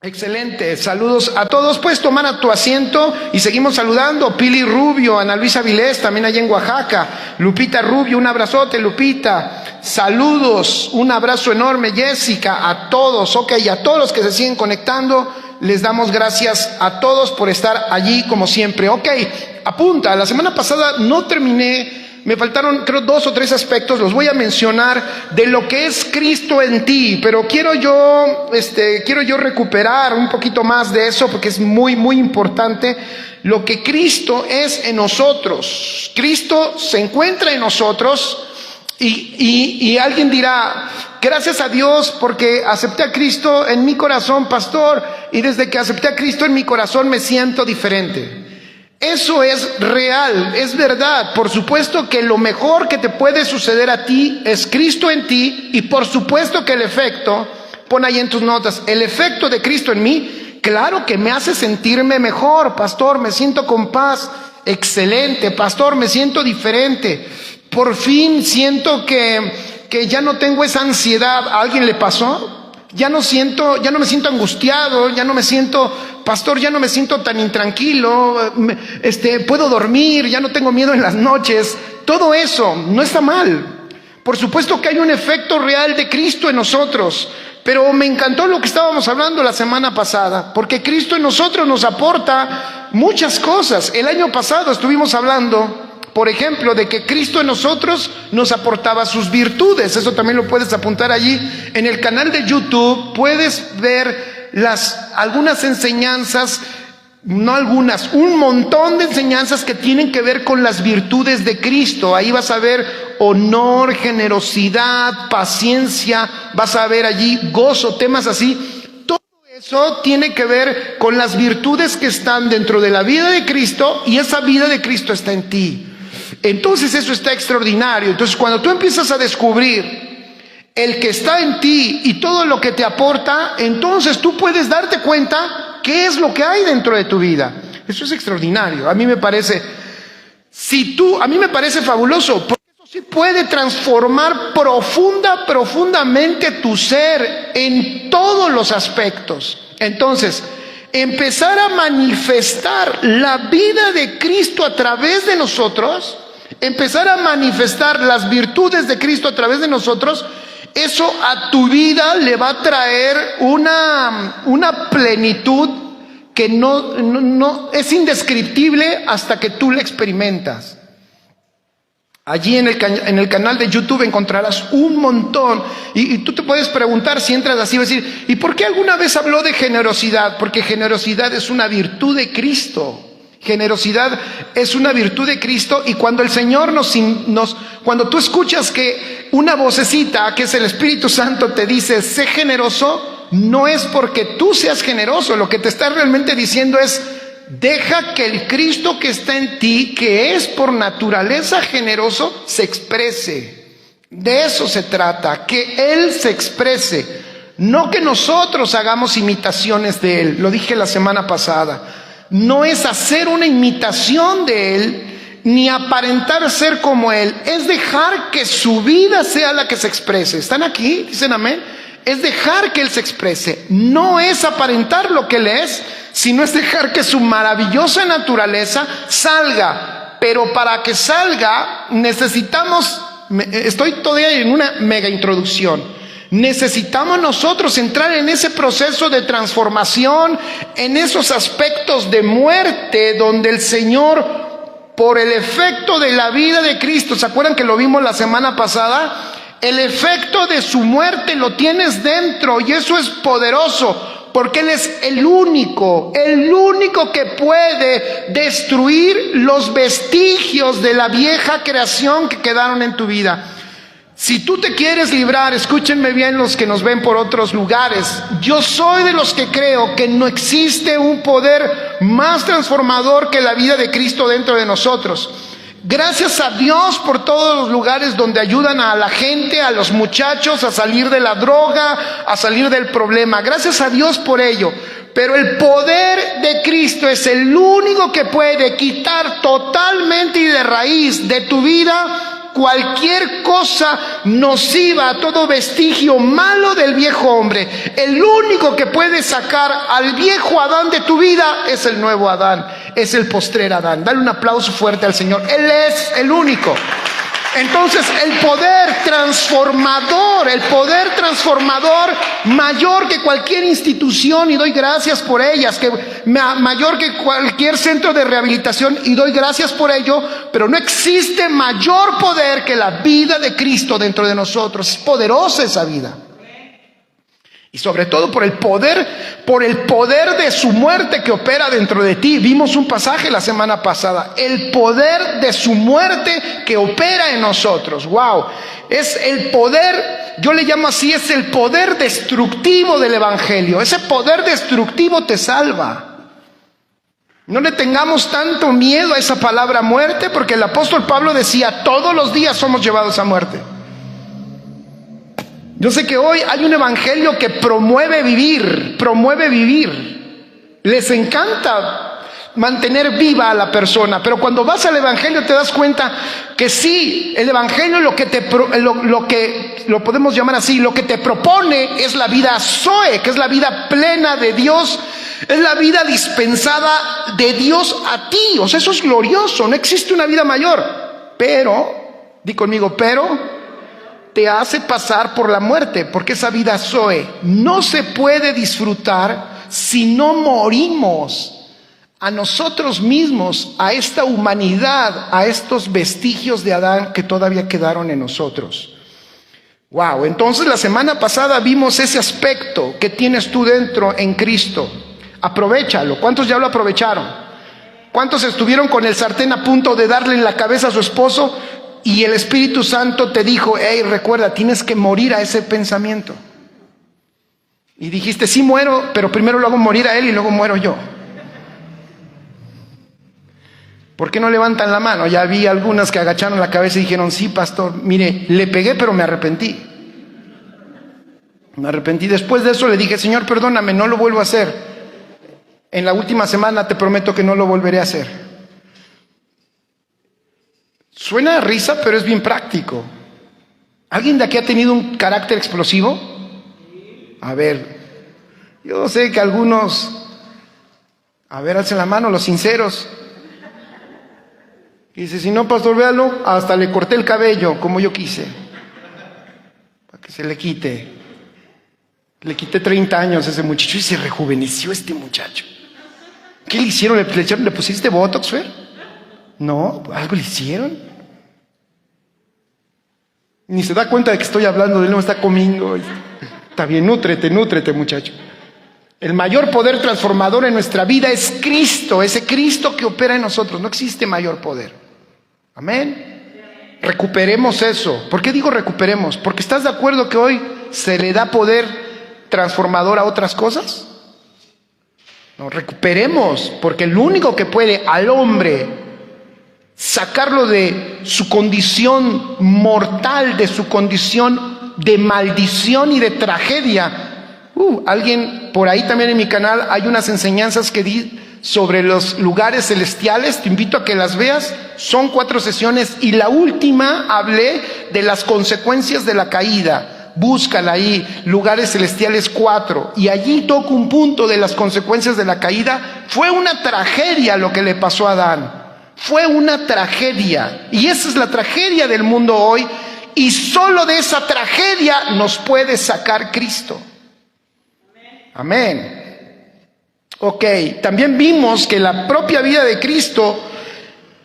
Excelente, saludos a todos. Puedes tomar a tu asiento y seguimos saludando. Pili Rubio, Ana Luisa Vilés, también allá en Oaxaca. Lupita Rubio, un abrazote, Lupita. Saludos, un abrazo enorme, Jessica, a todos. Ok, a todos los que se siguen conectando, les damos gracias a todos por estar allí como siempre. Ok, apunta, la semana pasada no terminé. Me faltaron, creo, 2 o 3 aspectos, los voy a mencionar, de lo que es Cristo en ti, pero quiero yo recuperar un poquito más de eso, porque es muy, muy importante lo que Cristo es en nosotros. Cristo se encuentra en nosotros y alguien dirá, gracias a Dios porque acepté a Cristo en mi corazón, pastor, y desde que acepté a Cristo en mi corazón me siento diferente. Eso es real, es verdad. Por supuesto que lo mejor que te puede suceder a ti es Cristo en ti, y por supuesto que el efecto, pon ahí en tus notas, el efecto de Cristo en mí, claro que me hace sentirme mejor, pastor, me siento con paz. Excelente, pastor, me siento diferente. Por fin siento que ya no tengo esa ansiedad. ¿A alguien le pasó? Ya no me siento angustiado, ya no me siento, pastor, ya no me siento tan intranquilo, puedo dormir, ya no tengo miedo en las noches. Todo eso no está mal. Por supuesto que hay un efecto real de Cristo en nosotros, pero me encantó lo que estábamos hablando la semana pasada, porque Cristo en nosotros nos aporta muchas cosas. El año pasado estuvimos hablando, por ejemplo, de que Cristo en nosotros nos aportaba sus virtudes. Eso también lo puedes apuntar allí. En el canal de YouTube puedes ver algunas enseñanzas, no algunas, un montón de enseñanzas que tienen que ver con las virtudes de Cristo. Ahí vas a ver honor, generosidad, paciencia, vas a ver allí gozo, temas así. Todo eso tiene que ver con las virtudes que están dentro de la vida de Cristo, y esa vida de Cristo está en ti. Entonces eso está extraordinario. Entonces cuando tú empiezas a descubrir el que está en ti y todo lo que te aporta, entonces tú puedes darte cuenta qué es lo que hay dentro de tu vida. Eso es extraordinario. A mí me parece fabuloso, porque eso sí puede transformar profundamente tu ser en todos los aspectos. Entonces, empezar a manifestar la vida de Cristo a través de nosotros, empezar a manifestar las virtudes de Cristo a través de nosotros, eso a tu vida le va a traer una plenitud que no es indescriptible hasta que tú la experimentas. Allí en el canal de YouTube encontrarás un montón, y tú te puedes preguntar, si entras así, vas a decir, ¿y por qué alguna vez habló de generosidad? Porque generosidad es una virtud de Cristo. Generosidad es una virtud de Cristo, y cuando el Señor cuando tú escuchas que una vocecita, que es el Espíritu Santo, te dice, sé generoso, no es porque tú seas generoso. Lo que te está realmente diciendo es, deja que el Cristo que está en ti, que es por naturaleza generoso, se exprese. De eso se trata, que Él se exprese, no que nosotros hagamos imitaciones de Él. Lo dije la semana pasada. No es hacer una imitación de Él, ni aparentar ser como Él. Es dejar que su vida sea la que se exprese. ¿Están aquí? ¿Dicen amén? Es dejar que Él se exprese. No es aparentar lo que Él es, sino es dejar que su maravillosa naturaleza salga. Pero para que salga necesitamos, estoy todavía en una mega introducción, necesitamos nosotros entrar en ese proceso de transformación, en esos aspectos de muerte donde el Señor, por el efecto de la vida de Cristo, ¿se acuerdan que lo vimos la semana pasada? El efecto de su muerte lo tienes dentro, y eso es poderoso, porque Él es el único que puede destruir los vestigios de la vieja creación que quedaron en tu vida. Si tú te quieres librar, escúchenme bien los que nos ven por otros lugares, yo soy de los que creo que no existe un poder más transformador que la vida de Cristo dentro de nosotros. Gracias a Dios por todos los lugares donde ayudan a la gente, a los muchachos a salir de la droga, a salir del problema. Gracias a Dios por ello. Pero el poder de Cristo es el único que puede quitar totalmente y de raíz de tu vida cualquier cosa nociva, todo vestigio malo del viejo hombre. El único que puede sacar al viejo Adán de tu vida es el nuevo Adán, es el postrer Adán. Dale un aplauso fuerte al Señor. Él es el único. Entonces el poder transformador mayor que cualquier institución, y doy gracias por ellas, que mayor que cualquier centro de rehabilitación, y doy gracias por ello, pero no existe mayor poder que la vida de Cristo dentro de nosotros. Es poderosa esa vida. Y sobre todo por el poder de su muerte que opera dentro de ti. Vimos un pasaje la semana pasada. El poder de su muerte que opera en nosotros. ¡Wow! Es el poder, yo le llamo así, es el poder destructivo del Evangelio. Ese poder destructivo te salva. No le tengamos tanto miedo a esa palabra muerte, porque el apóstol Pablo decía, todos los días somos llevados a muerte. Yo sé que hoy hay un evangelio que promueve vivir. Les encanta mantener viva a la persona, pero cuando vas al evangelio te das cuenta que sí, el evangelio lo podemos llamar así, lo que te propone es la vida Zoe, que es la vida plena de Dios, es la vida dispensada de Dios a ti. O sea, eso es glorioso, no existe una vida mayor, pero, di conmigo, pero te hace pasar por la muerte, porque esa vida Zoe no se puede disfrutar si no morimos a nosotros mismos, a esta humanidad, a estos vestigios de Adán que todavía quedaron en nosotros. Wow, entonces la semana pasada vimos ese aspecto que tienes tú dentro en Cristo. Aprovéchalo. ¿Cuántos ya lo aprovecharon? ¿Cuántos estuvieron con el sartén a punto de darle en la cabeza a su esposo? Y el Espíritu Santo te dijo, hey, recuerda, tienes que morir a ese pensamiento. Y dijiste, sí muero, pero primero lo hago morir a él y luego muero yo. ¿Por qué no levantan la mano? Ya vi algunas que agacharon la cabeza y dijeron, sí, pastor, mire, le pegué, pero me arrepentí. Me arrepentí. Después de eso le dije, Señor, perdóname, no lo vuelvo a hacer. En la última semana te prometo que no lo volveré a hacer. Suena a risa, pero es bien práctico. ¿Alguien de aquí ha tenido un carácter explosivo? A ver, yo sé que algunos, a ver, alcen la mano, los sinceros. Y dice, si no, pastor, véalo, hasta le corté el cabello, como yo quise, para que se le quite. Le quité 30 años a ese muchacho y se rejuveneció este muchacho. ¿Qué le hicieron? ¿Le pusiste botox, Fer? No, algo le hicieron. Ni se da cuenta de que estoy hablando de él, no está comiendo. Está bien, nútrete, muchacho. El mayor poder transformador en nuestra vida es Cristo, ese Cristo que opera en nosotros. No existe mayor poder. Amén. Recuperemos eso. ¿Por qué digo recuperemos? Porque ¿estás de acuerdo que hoy se le da poder transformador a otras cosas? No, recuperemos, porque el único que puede al hombre sacarlo de su condición mortal, de su condición de maldición y de tragedia. Alguien por ahí también en mi canal hay unas enseñanzas que di sobre los lugares celestiales, te invito a que las veas, son 4 sesiones y la última hablé de las consecuencias de la caída. Búscala ahí, lugares celestiales 4, y allí toco un punto de las consecuencias de la caída. Fue una tragedia lo que le pasó a Adán. Fue una tragedia, y esa es la tragedia del mundo hoy, y solo de esa tragedia nos puede sacar Cristo. Amén. Ok, también vimos que la propia vida de Cristo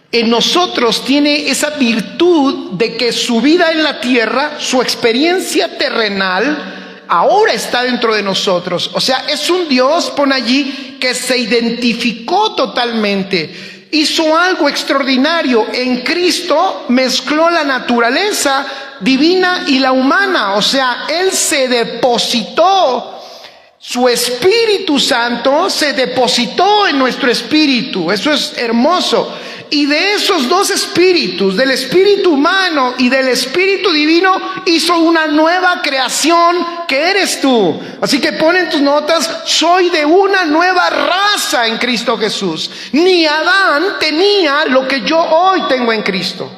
en nosotros tiene esa virtud de que su vida en la tierra, su experiencia terrenal, ahora está dentro de nosotros. O sea, es un Dios, pon allí, que se identificó totalmente. Hizo algo extraordinario. En Cristo mezcló la naturaleza divina y la humana. O sea, Él se depositó, su Espíritu Santo se depositó en nuestro espíritu. Eso es hermoso. Y de esos dos espíritus, del espíritu humano y del espíritu divino, hizo una nueva creación que eres tú. Así que pon en tus notas, soy de una nueva raza en Cristo Jesús. Ni Adán tenía lo que yo hoy tengo en Cristo.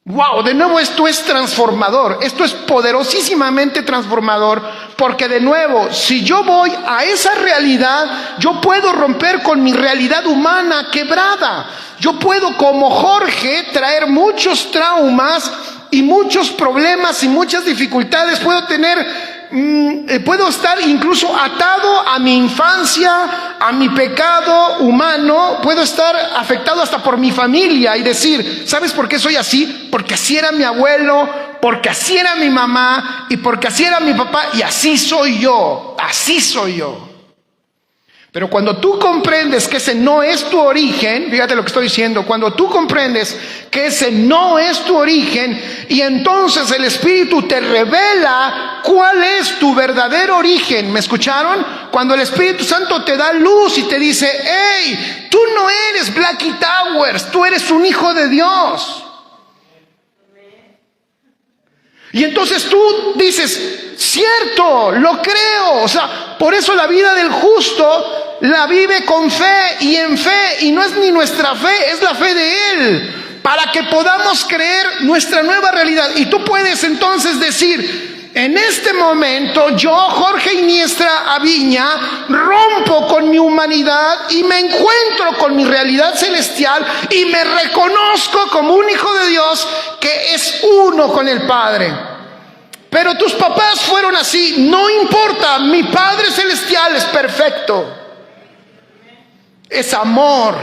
Wow, de nuevo esto es transformador, esto es poderosísimamente transformador, porque de nuevo, si yo voy a esa realidad, yo puedo romper con mi realidad humana quebrada. Yo puedo, como Jorge, traer muchos traumas y muchos problemas y muchas dificultades. Puedo estar incluso atado a mi infancia, a mi pecado humano. Puedo estar afectado hasta por mi familia y decir, ¿sabes por qué soy así? Porque así era mi abuelo, porque así era mi mamá y porque así era mi papá y así soy yo, así soy yo. Pero cuando tú comprendes que ese no es tu origen, fíjate lo que estoy diciendo, cuando tú comprendes que ese no es tu origen y entonces el Espíritu te revela cuál es tu verdadero origen, ¿me escucharon? Cuando el Espíritu Santo te da luz y te dice, hey, tú no eres Blackie Towers, tú eres un hijo de Dios. Y entonces tú dices, cierto, lo creo. O sea, por eso la vida del justo la vive con fe y en fe. Y no es ni nuestra fe, es la fe de Él. Para que podamos creer nuestra nueva realidad. Y tú puedes entonces decir, en este momento yo, Jorge Iniestra Aviña, rompo con mi humanidad y me encuentro con mi realidad celestial y me reconozco como un hijo de Dios que es uno con el Padre. Pero tus papás fueron así, no importa, mi Padre Celestial es perfecto, es amor.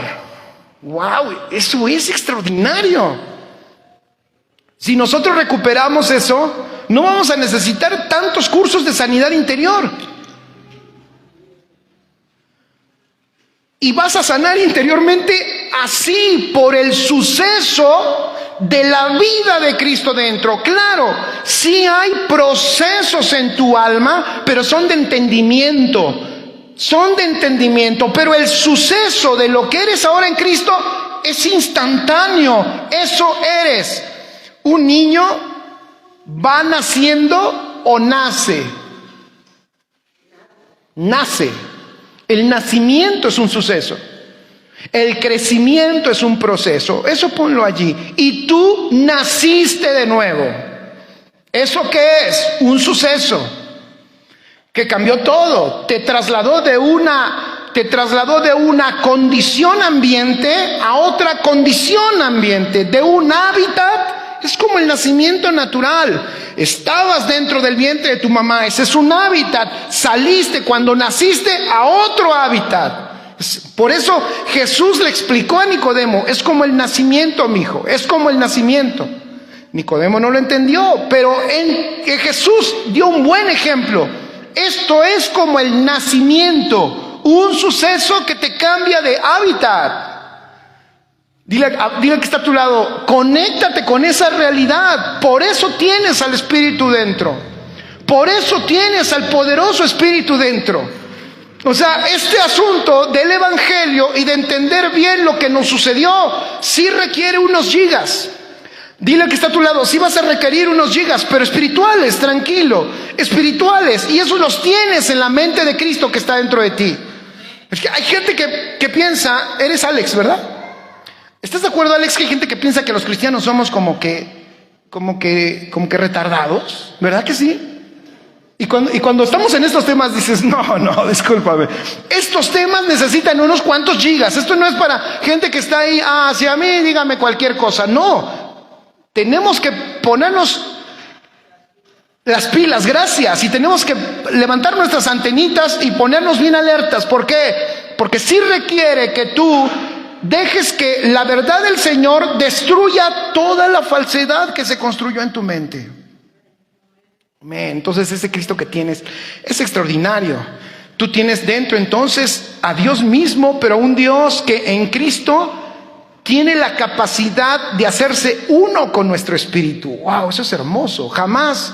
Wow, eso es extraordinario. Si nosotros recuperamos eso, no vamos a necesitar tantos cursos de sanidad interior. Y vas a sanar interiormente así, por el suceso de la vida de Cristo dentro. Claro, sí hay procesos en tu alma, pero son de entendimiento. Son de entendimiento, pero el suceso de lo que eres ahora en Cristo es instantáneo. Eso eres. Un niño va naciendo o nace. Nace. El nacimiento es un suceso. El crecimiento es un proceso. Eso ponlo allí. Y tú naciste de nuevo. ¿Eso qué es? Un suceso que cambió todo. Te trasladó de una condición ambiente a otra condición ambiente, de un hábitat. Es como el nacimiento natural. Estabas dentro del vientre de tu mamá, ese es un hábitat. Saliste cuando naciste a otro hábitat. Por eso Jesús le explicó a Nicodemo, es como el nacimiento, mijo, es como el nacimiento. Nicodemo no lo entendió, pero Jesús dio un buen ejemplo. Esto es como el nacimiento, un suceso que te cambia de hábitat. Dile que está a tu lado, conéctate con esa realidad. Por eso tienes al Espíritu dentro. Por eso tienes al poderoso Espíritu dentro. O sea, este asunto del Evangelio y de entender bien lo que nos sucedió, sí requiere unos gigas. Dile que está a tu lado, sí vas a requerir unos gigas, pero espirituales, tranquilo, espirituales. Y eso los tienes en la mente de Cristo que está dentro de ti. Es que hay gente que piensa, eres Alex, ¿verdad? ¿Estás de acuerdo, Alex, que hay gente que piensa que los cristianos somos como que retardados? ¿Verdad que sí? Y cuando estamos en estos temas dices, no, discúlpame. Estos temas necesitan unos cuantos gigas. Esto no es para gente que está ahí, si a mí dígame cualquier cosa. No, tenemos que ponernos las pilas, gracias. Y tenemos que levantar nuestras antenitas y ponernos bien alertas. ¿Por qué? Porque sí requiere que tú dejes que la verdad del Señor destruya toda la falsedad que se construyó en tu mente. Entonces ese Cristo que tienes es extraordinario. Tú tienes dentro entonces a Dios mismo, pero un Dios que en Cristo tiene la capacidad de hacerse uno con nuestro espíritu. Wow, eso es hermoso. Jamás,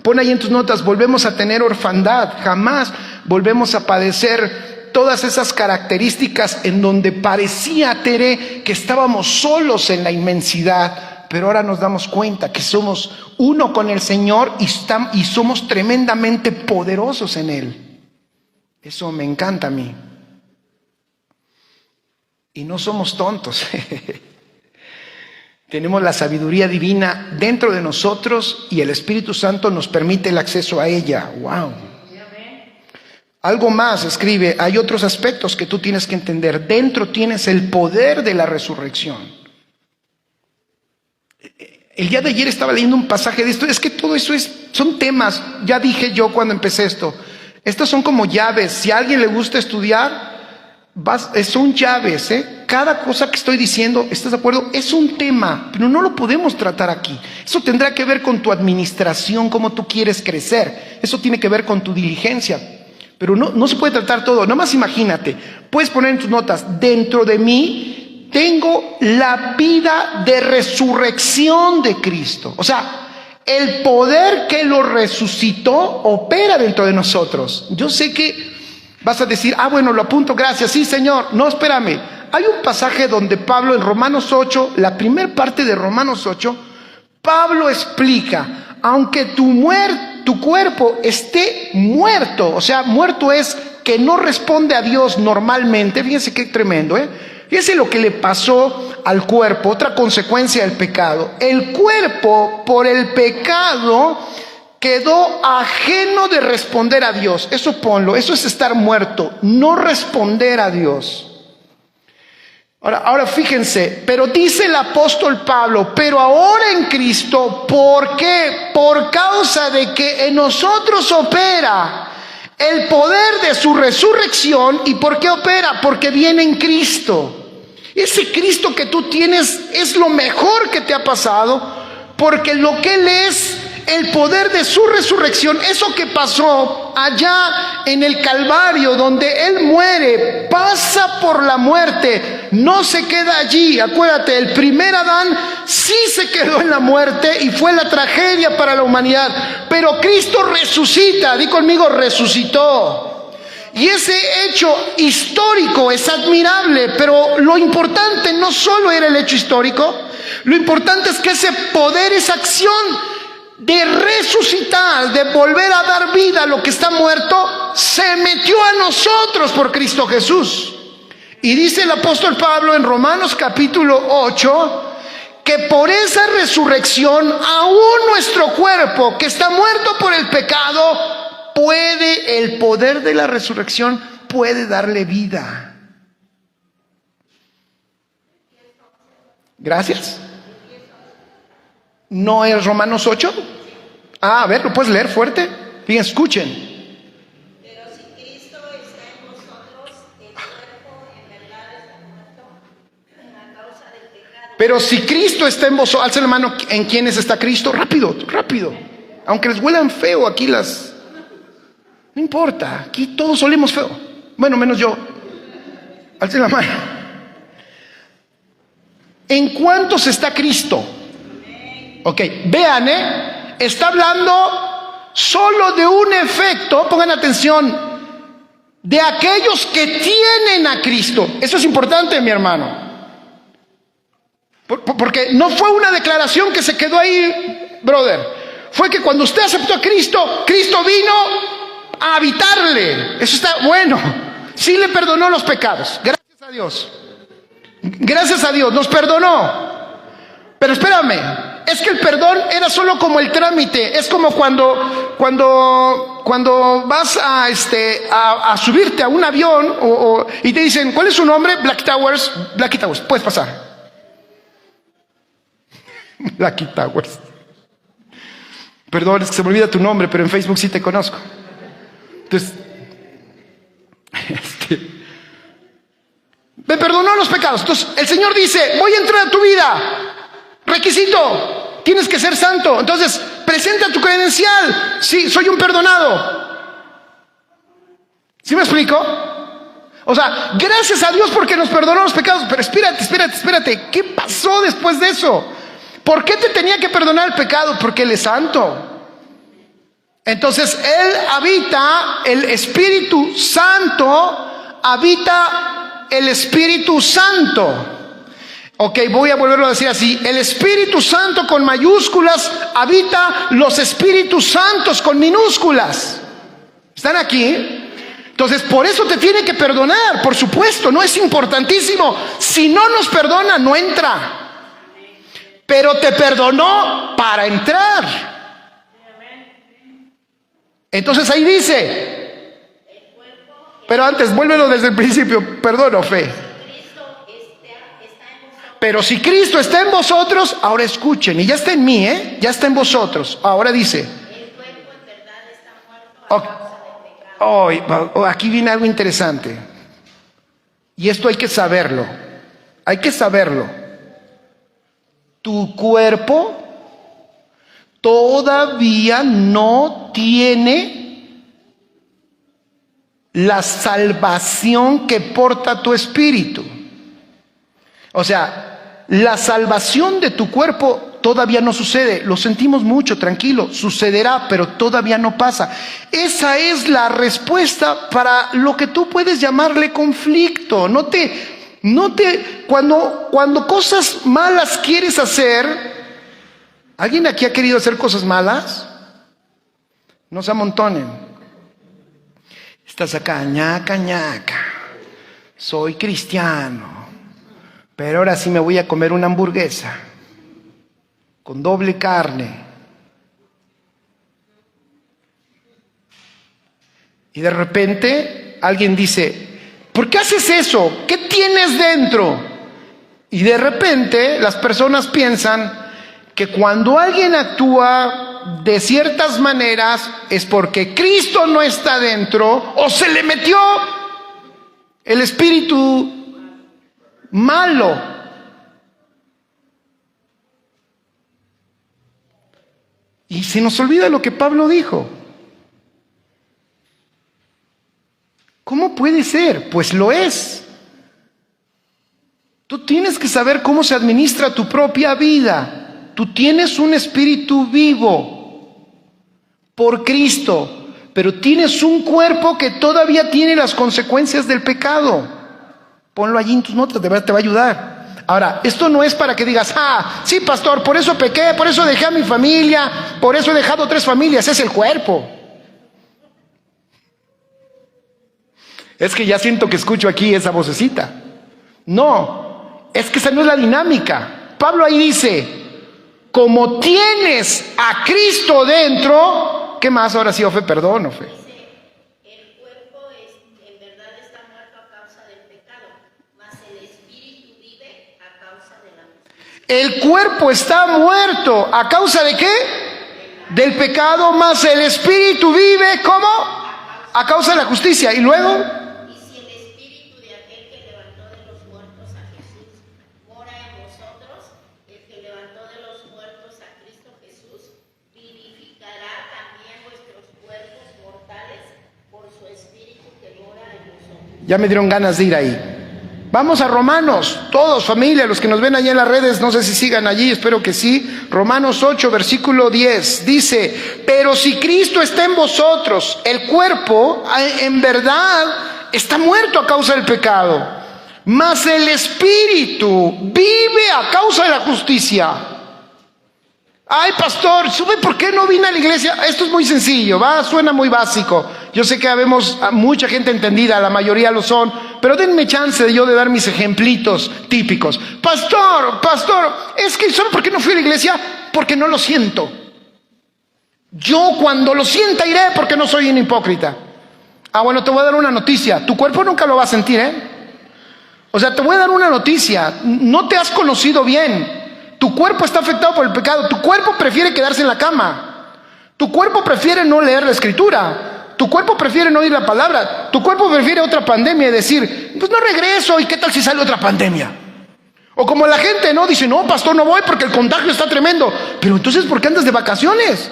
pon ahí en tus notas, volvemos a tener orfandad. Jamás volvemos a padecer todas esas características en donde parecía, Tere, que estábamos solos en la inmensidad. Pero ahora nos damos cuenta que somos uno con el Señor y somos tremendamente poderosos en Él. Eso me encanta a mí. Y no somos tontos. Tenemos la sabiduría divina dentro de nosotros y el Espíritu Santo nos permite el acceso a ella. ¡Wow! Algo más, escribe, hay otros aspectos que tú tienes que entender. Dentro tienes el poder de la resurrección. El día de ayer estaba leyendo un pasaje de esto. Es que todo eso son temas. Ya dije yo cuando empecé esto. Estas son como llaves. Si a alguien le gusta estudiar, son llaves. Cada cosa que estoy diciendo, ¿estás de acuerdo? Es un tema, pero no lo podemos tratar aquí. Eso tendrá que ver con tu administración, cómo tú quieres crecer. Eso tiene que ver con tu diligencia. Pero no se puede tratar todo. Nada más imagínate. Puedes poner en tus notas, dentro de mí tengo la vida de resurrección de Cristo. O sea, el poder que lo resucitó opera dentro de nosotros. Yo sé que vas a decir, bueno, lo apunto, gracias, sí, Señor. No, espérame. Hay un pasaje donde Pablo en Romanos 8, la primera parte de Romanos 8, Pablo explica, aunque tu cuerpo esté muerto, o sea, muerto es que no responde a Dios normalmente. Fíjense qué tremendo, Fíjense lo que le pasó al cuerpo, otra consecuencia del pecado. El cuerpo, por el pecado, quedó ajeno de responder a Dios. Eso ponlo, eso es estar muerto, no responder a Dios. Ahora fíjense, pero dice el apóstol Pablo, pero ahora en Cristo, ¿por qué? Por causa de que en nosotros opera el poder de su resurrección. ¿Y por qué opera? Porque viene en Cristo. Ese Cristo que tú tienes es lo mejor que te ha pasado, porque lo que Él es, el poder de su resurrección, eso que pasó allá en el Calvario, donde Él muere, pasa por la muerte, no se queda allí. Acuérdate, el primer Adán sí se quedó en la muerte y fue la tragedia para la humanidad, pero Cristo resucita. Di conmigo, resucitó. Y ese hecho histórico es admirable, pero lo importante no solo era el hecho histórico, lo importante es que ese poder, esa acción de resucitar, de volver a dar vida a lo que está muerto, se metió a nosotros por Cristo Jesús. Y dice el apóstol Pablo en Romanos capítulo 8, que por esa resurrección, aún nuestro cuerpo que está muerto por el pecado, el poder de la resurrección puede darle vida. Gracias. ¿No es Romanos 8? A ver, ¿lo puedes leer fuerte? Bien, escuchen. Pero si Cristo está en vosotros, el cuerpo en verdad está muerto a causa del pecado. Pero si Cristo está en vosotros, alza la mano, ¿en quiénes está Cristo? Rápido, rápido. Aunque les huelan feo aquí las... No importa, aquí todos olemos feo. Bueno, menos yo. Alza la mano. ¿En cuántos está Cristo? Ok, vean, está hablando solo de un efecto, pongan atención, de aquellos que tienen a Cristo. Eso es importante, mi hermano. Porque no fue una declaración que se quedó ahí, brother. Fue que cuando usted aceptó a Cristo, Cristo vino a habitarle. Eso está bueno. Sí le perdonó los pecados. Gracias a Dios. Gracias a Dios, nos perdonó. Pero espérame, es que el perdón era solo como el trámite. Es como cuando vas a subirte a un avión y te dicen, ¿cuál es su nombre? Black Towers, puedes pasar. Black Towers. Perdón, es que se me olvida tu nombre, pero en Facebook sí te conozco. Entonces, me perdonó los pecados. Entonces el Señor dice, voy a entrar a tu vida. Requisito, tienes que ser santo. Entonces, presenta tu credencial. Sí, soy un perdonado. ¿Sí me explico? O sea, gracias a Dios porque nos perdonó los pecados. Pero espérate. ¿Qué pasó después de eso? ¿Por qué te tenía que perdonar el pecado? Porque Él es santo. Entonces, Él habita, el Espíritu Santo habita el Espíritu Santo. Ok, voy a volverlo a decir así. El Espíritu Santo con mayúsculas habita los Espíritus Santos con minúsculas. ¿Están aquí? Entonces, por eso te tiene que perdonar, por supuesto, no es importantísimo. Si no nos perdona, no entra. pero te perdonó para entrar. Entonces ahí dice, pero antes, vuélvelo desde el principio, perdón, Fe. Pero si Cristo está en vosotros, ahora escuchen, y ya está en mí, ya está en vosotros. Ahora dice, el cuerpo en verdad está muerto a causa del pecado. aquí viene algo interesante. Y esto hay que saberlo. Hay que saberlo. Tu cuerpo todavía no tiene la salvación que porta tu espíritu. O sea, la salvación de tu cuerpo todavía no sucede. Lo sentimos mucho, tranquilo, sucederá, pero todavía no pasa. Esa es la respuesta para lo que tú puedes llamarle conflicto. Cuando cosas malas quieres hacer, ¿alguien aquí ha querido hacer cosas malas? No se amontonen. Estás acá, ñaca, ñaca. Soy cristiano. Pero ahora sí me voy a comer una hamburguesa con doble carne. Y de repente alguien dice, ¿por qué haces eso? ¿Qué tienes dentro? Y de repente las personas piensan que cuando alguien actúa de ciertas maneras es porque Cristo no está dentro o se le metió el espíritu malo. Y se nos olvida lo que Pablo dijo. ¿Cómo puede ser? Pues lo es. Tú tienes que saber cómo se administra tu propia vida. Tú tienes un espíritu vivo por Cristo, pero tienes un cuerpo que todavía tiene las consecuencias del pecado. Ponlo allí en tus notas, de verdad te va a ayudar. Ahora, esto no es para que digas, sí, pastor, por eso pequé, por eso dejé a mi familia, por eso he dejado 3 familias, es el cuerpo. Es que ya siento que escucho aquí esa vocecita. No, es que esa no es la dinámica. Pablo ahí dice, como tienes a Cristo dentro, ¿qué más? Ahora sí, Ofe, perdón, Ofe. El cuerpo en verdad está muerto a causa del pecado, mas el espíritu vive a causa de la justicia. El cuerpo está muerto, ¿a causa de qué? Del pecado, mas el espíritu vive, ¿cómo? A causa de la justicia. Y luego, Y si el espíritu de aquel que levantó de los muertos a Jesús mora en vosotros, el que levantó de los muertos a Cristo Jesús vivificará también vuestros cuerpos mortales por su espíritu que mora en vosotros. ya me dieron ganas de ir ahí. Vamos a Romanos, todos, familia, los que nos ven allá en las redes, no sé si sigan allí, espero que sí. Romanos 8, versículo 10, dice, pero si Cristo está en vosotros, el cuerpo en verdad está muerto a causa del pecado, mas el espíritu vive a causa de la justicia. Ay, pastor, ¿sube por qué no vine a la iglesia? Esto es muy sencillo, suena muy básico. Yo sé que habemos mucha gente entendida, la mayoría lo son, pero denme chance de dar mis ejemplitos típicos. Pastor, es que ¿sabe por qué no fui a la iglesia? Porque no lo siento. Yo cuando lo sienta iré porque no soy un hipócrita. Bueno, te voy a dar una noticia. Tu cuerpo nunca lo va a sentir, O sea, te voy a dar una noticia. No te has conocido bien. Tu cuerpo está afectado por el pecado. Tu cuerpo prefiere quedarse en la cama. Tu cuerpo prefiere no leer la escritura. Tu cuerpo prefiere no oír la palabra. Tu cuerpo prefiere otra pandemia y decir, pues no regreso, ¿y qué tal si sale otra pandemia? O como la gente, dice, no, pastor, no voy porque el contagio está tremendo. Pero entonces, ¿por qué andas de vacaciones?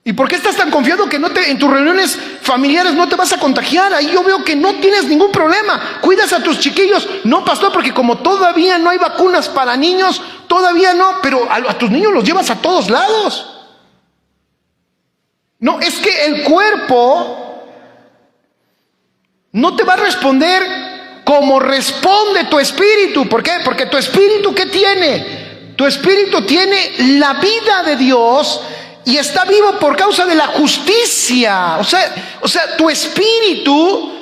¿Y por qué estás tan confiado que en tus reuniones familiares no te vas a contagiar? Ahí yo veo que no tienes ningún problema. ¿Cuidas a tus chiquillos? No, pastor, porque como todavía no hay vacunas para niños, todavía no, pero a tus niños los llevas a todos lados. No, es que el cuerpo no te va a responder como responde tu espíritu. ¿Por qué? Porque tu espíritu, ¿qué tiene? Tu espíritu tiene la vida de Dios y está vivo por causa de la justicia. O sea, tu espíritu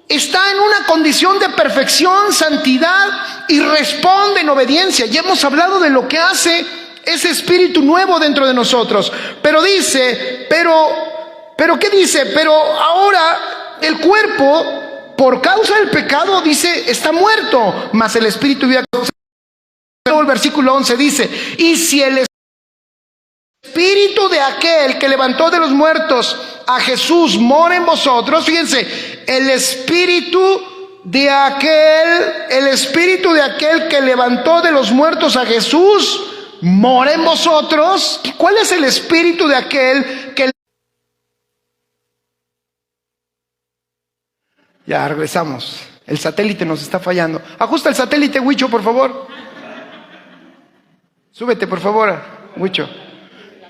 está en una condición de perfección, santidad y responde en obediencia. Ya hemos hablado de lo que hace ese espíritu nuevo dentro de nosotros. Pero dice, pero ¿qué dice? Pero ahora el cuerpo, por causa del pecado, dice, está muerto, mas el espíritu vive. El versículo 11 dice, y si el espíritu de aquel que levantó de los muertos a Jesús mora en vosotros, fíjense, el espíritu de aquel que levantó de los muertos a Jesús mora en vosotros. ¿Cuál es el espíritu de aquel que... Ya regresamos, el satélite nos está fallando. Ajusta el satélite, Huicho, por favor. Súbete, por favor, Huicho.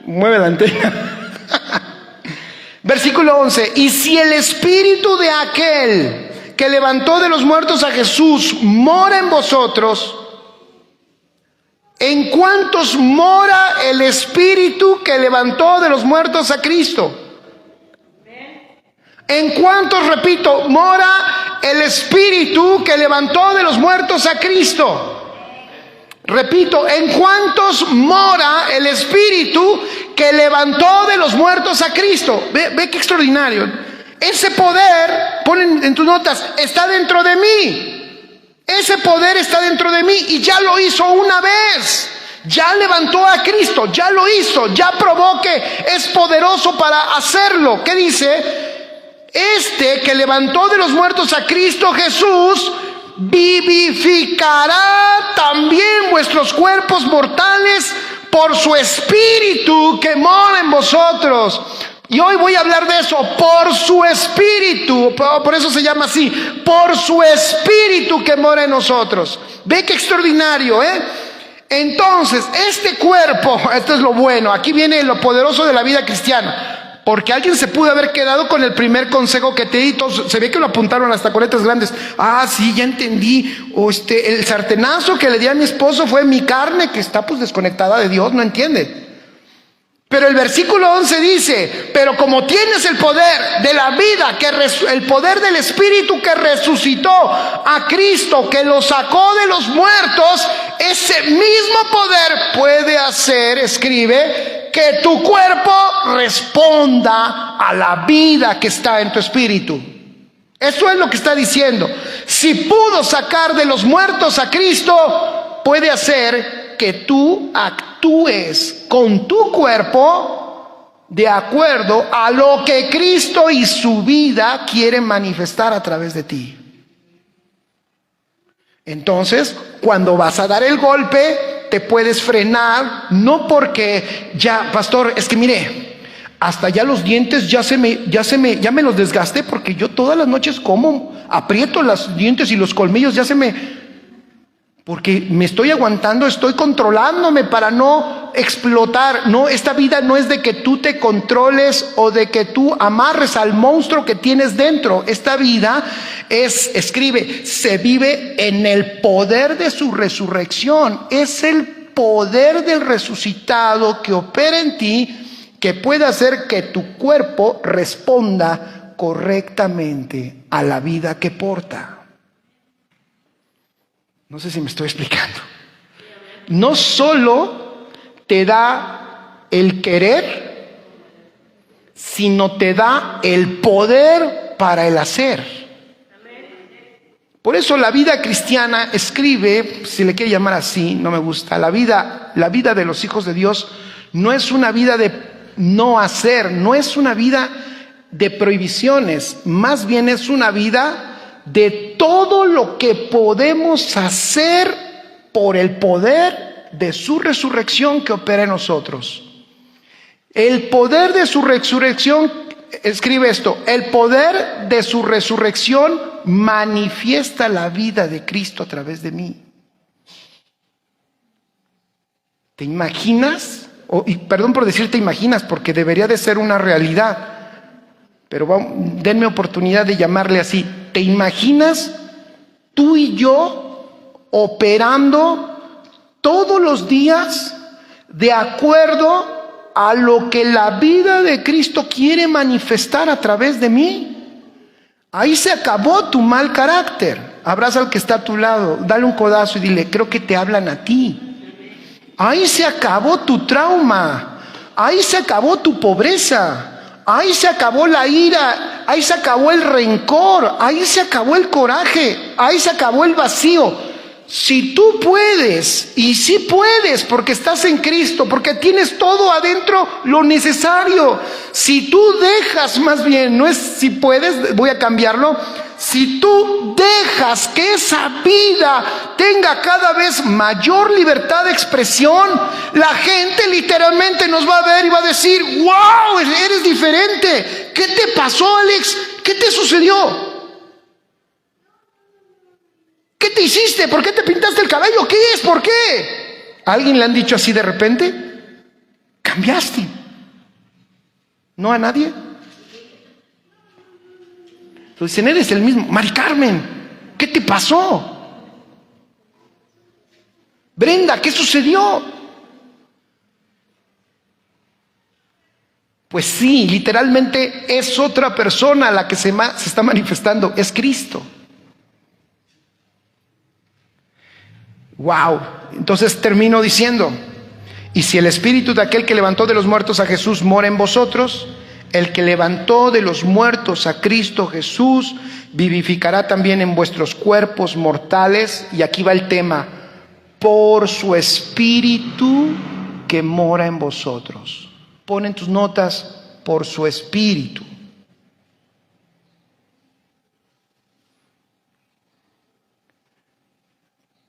Mueve la antena. Versículo 11. Y si el espíritu de aquel que levantó de los muertos a Jesús mora en vosotros, ¿en cuántos mora el espíritu que levantó de los muertos a Cristo? ¿En cuántos, repito, mora el espíritu que levantó de los muertos a Cristo? Repito, ¿en cuántos mora el espíritu que levantó de los muertos a Cristo? Ve qué extraordinario. Ese poder, ponen en tus notas, está dentro de mí. Ese poder está dentro de mí y ya lo hizo una vez. Ya levantó a Cristo, ya lo hizo, ya probó que es poderoso para hacerlo. ¿Qué dice? Este que levantó de los muertos a Cristo Jesús vivificará también vuestros cuerpos mortales por su espíritu que mora en vosotros. Y hoy voy a hablar de eso, por su espíritu, por eso se llama así, por su espíritu que mora en nosotros. Ve qué extraordinario, ¿eh? Entonces, este cuerpo, esto es lo bueno, aquí viene lo poderoso de la vida cristiana. Porque alguien se pudo haber quedado con el primer consejo que te di. Todos, se ve que lo apuntaron hasta con letras grandes. Ah, sí, ya entendí. O el sartenazo que le di a mi esposo fue mi carne que está pues desconectada de Dios, no entiende. Pero el versículo 11 dice, pero como tienes el poder de la vida, el poder del Espíritu que resucitó a Cristo, que lo sacó de los muertos, ese mismo poder puede hacer, escribe, que tu cuerpo responda a la vida que está en tu espíritu. Eso es lo que está diciendo. Si pudo sacar de los muertos a Cristo, puede hacer que tú actúes con tu cuerpo de acuerdo a lo que Cristo y su vida quieren manifestar a través de ti. Entonces, cuando vas a dar el golpe, te puedes frenar, no porque ya, pastor, es que mire, hasta ya los dientes ya me los desgasté porque yo todas las noches como, aprieto los dientes y los colmillos, porque me estoy aguantando, estoy controlándome para no explotar. No, esta vida no es de que tú te controles o de que tú amarres al monstruo que tienes dentro. Esta vida se vive en el poder de su resurrección. Es el poder del resucitado que opera en ti, que puede hacer que tu cuerpo responda correctamente a la vida que porta. No sé si me estoy explicando. No solo te da el querer, sino te da el poder para el hacer. Por eso la vida cristiana, escribe, si le quiere llamar así, no me gusta, la vida de los hijos de Dios no es una vida de no hacer, no es una vida de prohibiciones, más bien es una vida de todo lo que podemos hacer por el poder de su resurrección que opera en nosotros. El poder de su resurrección, escribe esto, el poder de su resurrección manifiesta la vida de Cristo a través de mí. ¿Te imaginas? Y perdón por decir te imaginas, porque debería de ser una realidad. Pero denme oportunidad de llamarle así. ¿Te imaginas tú y yo operando todos los días de acuerdo a lo que la vida de Cristo quiere manifestar a través de mí? Ahí se acabó tu mal carácter. Abraza al que está a tu lado, dale un codazo y dile, creo que te hablan a ti. Ahí se acabó tu trauma. Ahí se acabó tu pobreza. Ahí se acabó la ira. Ahí se acabó el rencor. Ahí se acabó el coraje. Ahí se acabó el vacío. Si tú puedes, y sí puedes, porque estás en Cristo, porque tienes todo adentro lo necesario. Si tú dejas, más bien, no es si puedes, voy a cambiarlo. Si tú dejas que esa vida tenga cada vez mayor libertad de expresión, la gente literalmente nos va a ver y va a decir, wow, eres diferente. ¿Qué te pasó, Alex? ¿Qué te sucedió? ¿Qué te hiciste? ¿Por qué te pintaste el cabello? ¿Qué es? ¿Por qué? ¿A alguien le han dicho así de repente? Cambiaste. ¿No a nadie? Entonces dicen, eres el mismo. Mari Carmen, ¿qué te pasó? Brenda, ¿qué sucedió? Pues sí, literalmente es otra persona la que se está manifestando. Es Cristo. Wow, entonces termino diciendo, y si el espíritu de aquel que levantó de los muertos a Jesús mora en vosotros, el que levantó de los muertos a Cristo Jesús vivificará también en vuestros cuerpos mortales, y aquí va el tema, por su espíritu que mora en vosotros. Pon en tus notas, por su espíritu.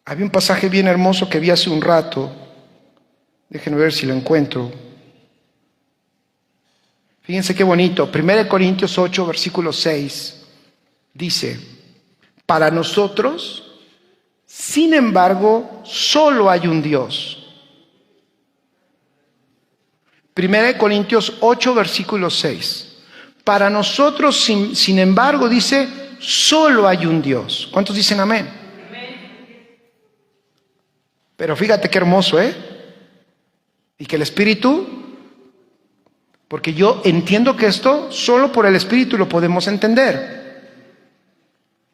Había un pasaje bien hermoso que vi hace un rato. Déjenme ver si lo encuentro. Fíjense qué bonito. 1 Corintios 8, versículo 6. Dice, para nosotros, sin embargo, solo hay un Dios. 1 Corintios 8, versículo 6. Para nosotros, sin embargo, dice, solo hay un Dios. ¿Cuántos dicen amén? Pero fíjate qué hermoso, Y que el Espíritu, porque yo entiendo que esto solo por el Espíritu lo podemos entender.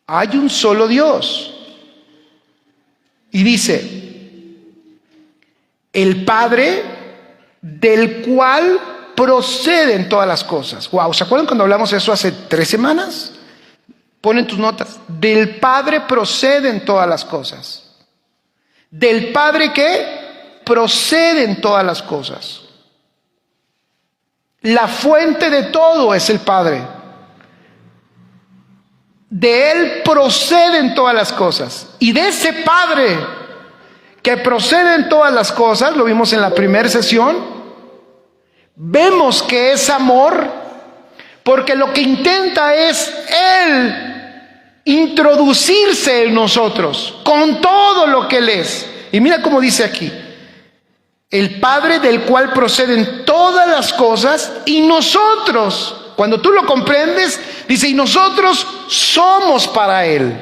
Hay un solo Dios. Y dice, el Padre del cual proceden todas las cosas. Wow, ¿se acuerdan cuando hablamos de eso hace 3 semanas? Ponen tus notas. Del Padre proceden todas las cosas. Del Padre que proceden todas las cosas. La fuente de todo es el Padre. De Él proceden todas las cosas. Y de ese Padre que proceden todas las cosas, lo vimos en la primera sesión, vemos que es amor, porque lo que intenta es Él introducirse en nosotros con todo lo que Él es. Y mira cómo dice aquí, el Padre del cual proceden todas las cosas, y nosotros, cuando tú lo comprendes, dice, y nosotros somos para Él.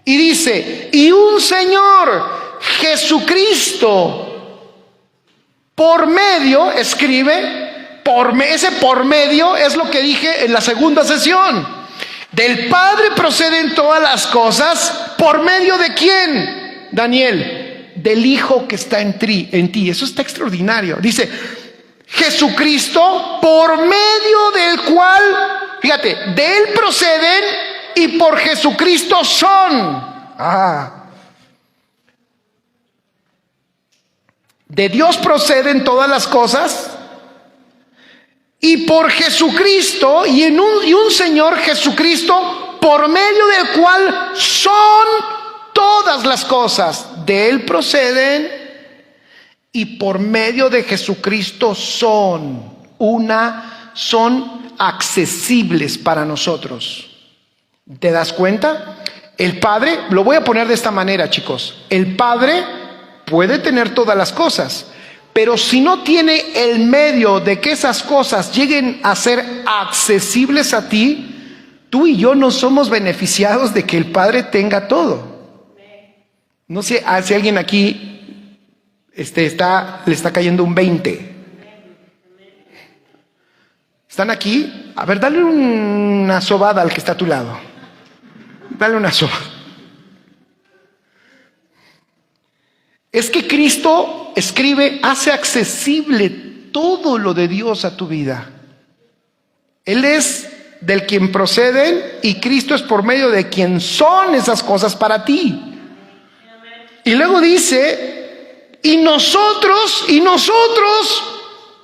Y dice, y un Señor Jesucristo, por medio, escribe, ese por medio es lo que dije en la segunda sesión. Del Padre proceden todas las cosas, ¿por medio de quién, Daniel? Del Hijo que está en ti. Eso está extraordinario. Dice, Jesucristo, por medio del cual, fíjate, de Él proceden y por Jesucristo son. De Dios proceden todas las cosas, y por Jesucristo, y un Señor Jesucristo, por medio del cual son todas las cosas. De Él proceden y por medio de Jesucristo son accesibles para nosotros. ¿Te das cuenta? El Padre, lo voy a poner de esta manera, chicos. El Padre puede tener todas las cosas, pero si no tiene el medio de que esas cosas lleguen a ser accesibles a ti, tú y yo no somos beneficiados de que el Padre tenga todo. No sé si alguien aquí le está cayendo un 20. ¿Están aquí? A ver, dale una sobada al que está a tu lado. Dale una sobada. Es que Cristo escribe, hace accesible todo lo de Dios a tu vida. Él es del quien proceden y Cristo es por medio de quien son esas cosas para ti. Y luego dice, y nosotros,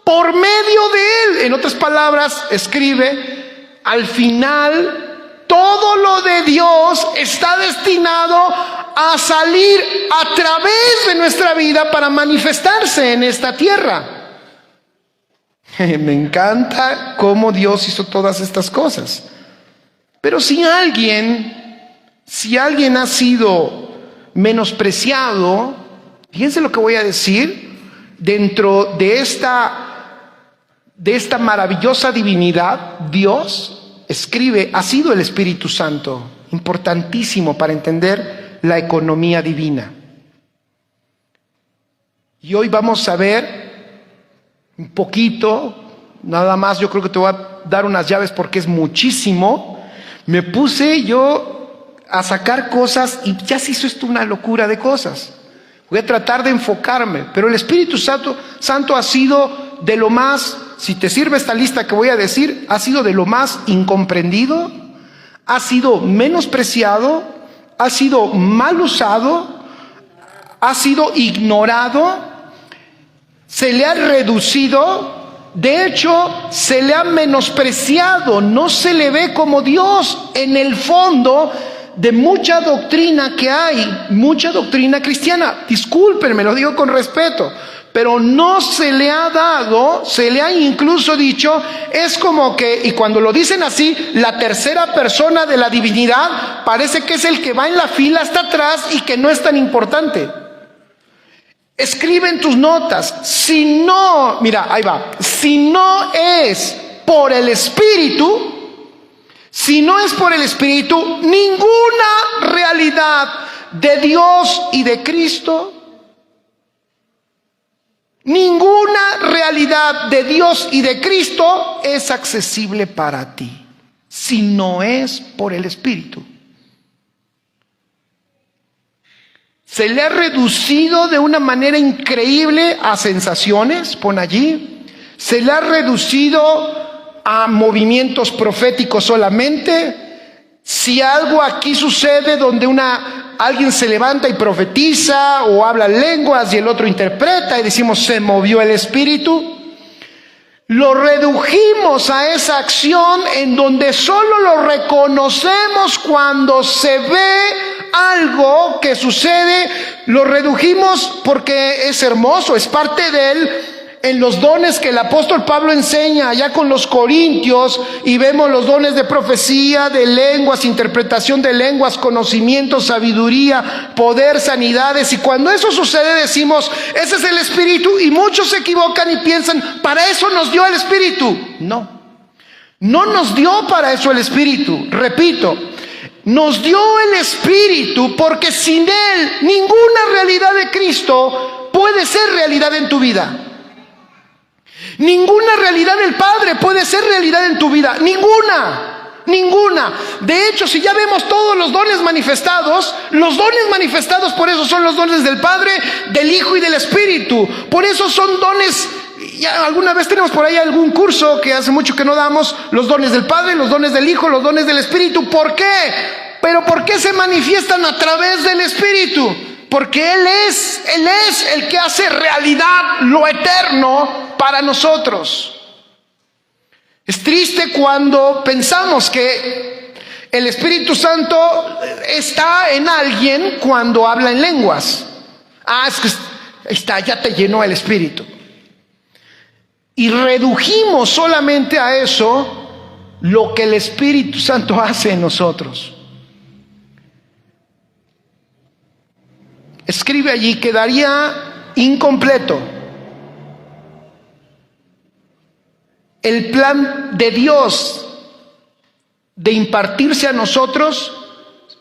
por medio de Él. En otras palabras, escribe, al final, todo lo de Dios está destinado a salir a través de nuestra vida para manifestarse en esta tierra. Me encanta cómo Dios hizo todas estas cosas. Pero si alguien ha sido menospreciado, fíjense lo que voy a decir, dentro de esta maravillosa divinidad, Dios escribe, ha sido el Espíritu Santo, importantísimo para entender la economía divina. Y hoy vamos a ver un poquito, nada más. Yo creo que te voy a dar unas llaves porque es muchísimo. Me puse yo a sacar cosas y ya se hizo esto una locura de cosas. Voy a tratar de enfocarme, pero el Espíritu Santo ha sido de lo más, si te sirve esta lista que voy a decir, ha sido de lo más incomprendido, ha sido menospreciado, ha sido mal usado, ha sido ignorado, se le ha reducido, de hecho se le ha menospreciado, no se le ve como Dios en el fondo de mucha doctrina que hay, mucha doctrina cristiana. Discúlpenme, lo digo con respeto, pero no se le ha dado, se le ha incluso dicho, es como que, y cuando lo dicen así, la tercera persona de la divinidad parece que es el que va en la fila hasta atrás y que no es tan importante. Escribe en tus notas, si no, mira, ahí va, si no es por el Espíritu, si no es por el Espíritu, ninguna realidad de Dios y de Cristo, ninguna realidad de Dios y de Cristo es accesible para ti, si no es por el Espíritu. Se le ha reducido de una manera increíble a sensaciones, pon allí. Se le ha reducido a movimientos proféticos solamente. Si algo aquí sucede donde alguien se levanta y profetiza o habla lenguas y el otro interpreta y decimos se movió el Espíritu, lo redujimos a esa acción en donde solo lo reconocemos cuando se ve algo que sucede. Lo redujimos porque es hermoso, es parte de él. En los dones que el apóstol Pablo enseña allá con los corintios, y vemos los dones de profecía, de lenguas, interpretación de lenguas, conocimiento, sabiduría, poder, sanidades. Y cuando eso sucede decimos, ese es el Espíritu, y muchos se equivocan y piensan, para eso nos dio el Espíritu. No nos dio para eso el Espíritu. Repito, nos dio el Espíritu porque sin él ninguna realidad de Cristo puede ser realidad en tu vida. Ninguna realidad del Padre puede ser realidad en tu vida. Ninguna. De hecho, si ya vemos todos los dones manifestados por eso son los dones del Padre, del Hijo y del Espíritu. Por eso son dones. Ya alguna vez tenemos por ahí algún curso que hace mucho que no damos, los dones del Padre, los dones del Hijo, los dones del Espíritu. ¿Por qué? Pero ¿por qué se manifiestan a través del Espíritu? Porque Él es el que hace realidad lo eterno para nosotros. Es triste cuando pensamos que el Espíritu Santo está en alguien cuando habla en lenguas. Es que ya te llenó el Espíritu. Y redujimos solamente a eso lo que el Espíritu Santo hace en nosotros. Escribe allí, quedaría incompleto el plan de Dios de impartirse a nosotros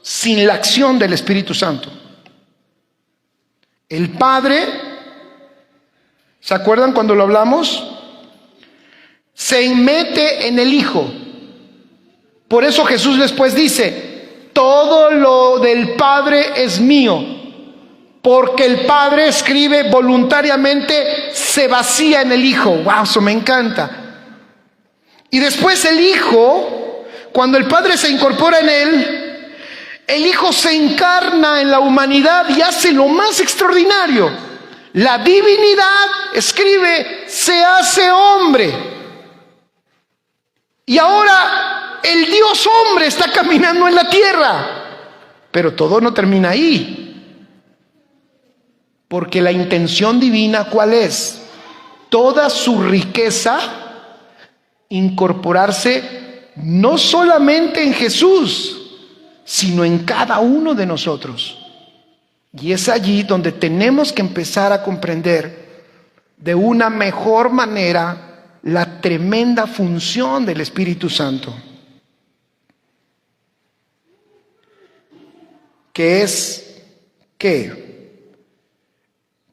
sin la acción del Espíritu Santo. El Padre, ¿se acuerdan cuando lo hablamos? se mete en el Hijo. Por eso Jesús después dice: todo lo del Padre es mío, porque el Padre, escribe, voluntariamente se vacía en el Hijo. ¡Wow! Eso me encanta. Y después el Hijo, cuando el Padre se incorpora en él, el Hijo se encarna en la humanidad y hace lo más extraordinario. La divinidad, escribe, se hace hombre. Y ahora el Dios hombre está caminando en la tierra. Pero todo no termina ahí. Porque la intención divina, ¿cuál es? Toda su riqueza, incorporarse no solamente en Jesús, sino en cada uno de nosotros. Y es allí donde tenemos que empezar a comprender de una mejor manera la tremenda función del Espíritu Santo, que es que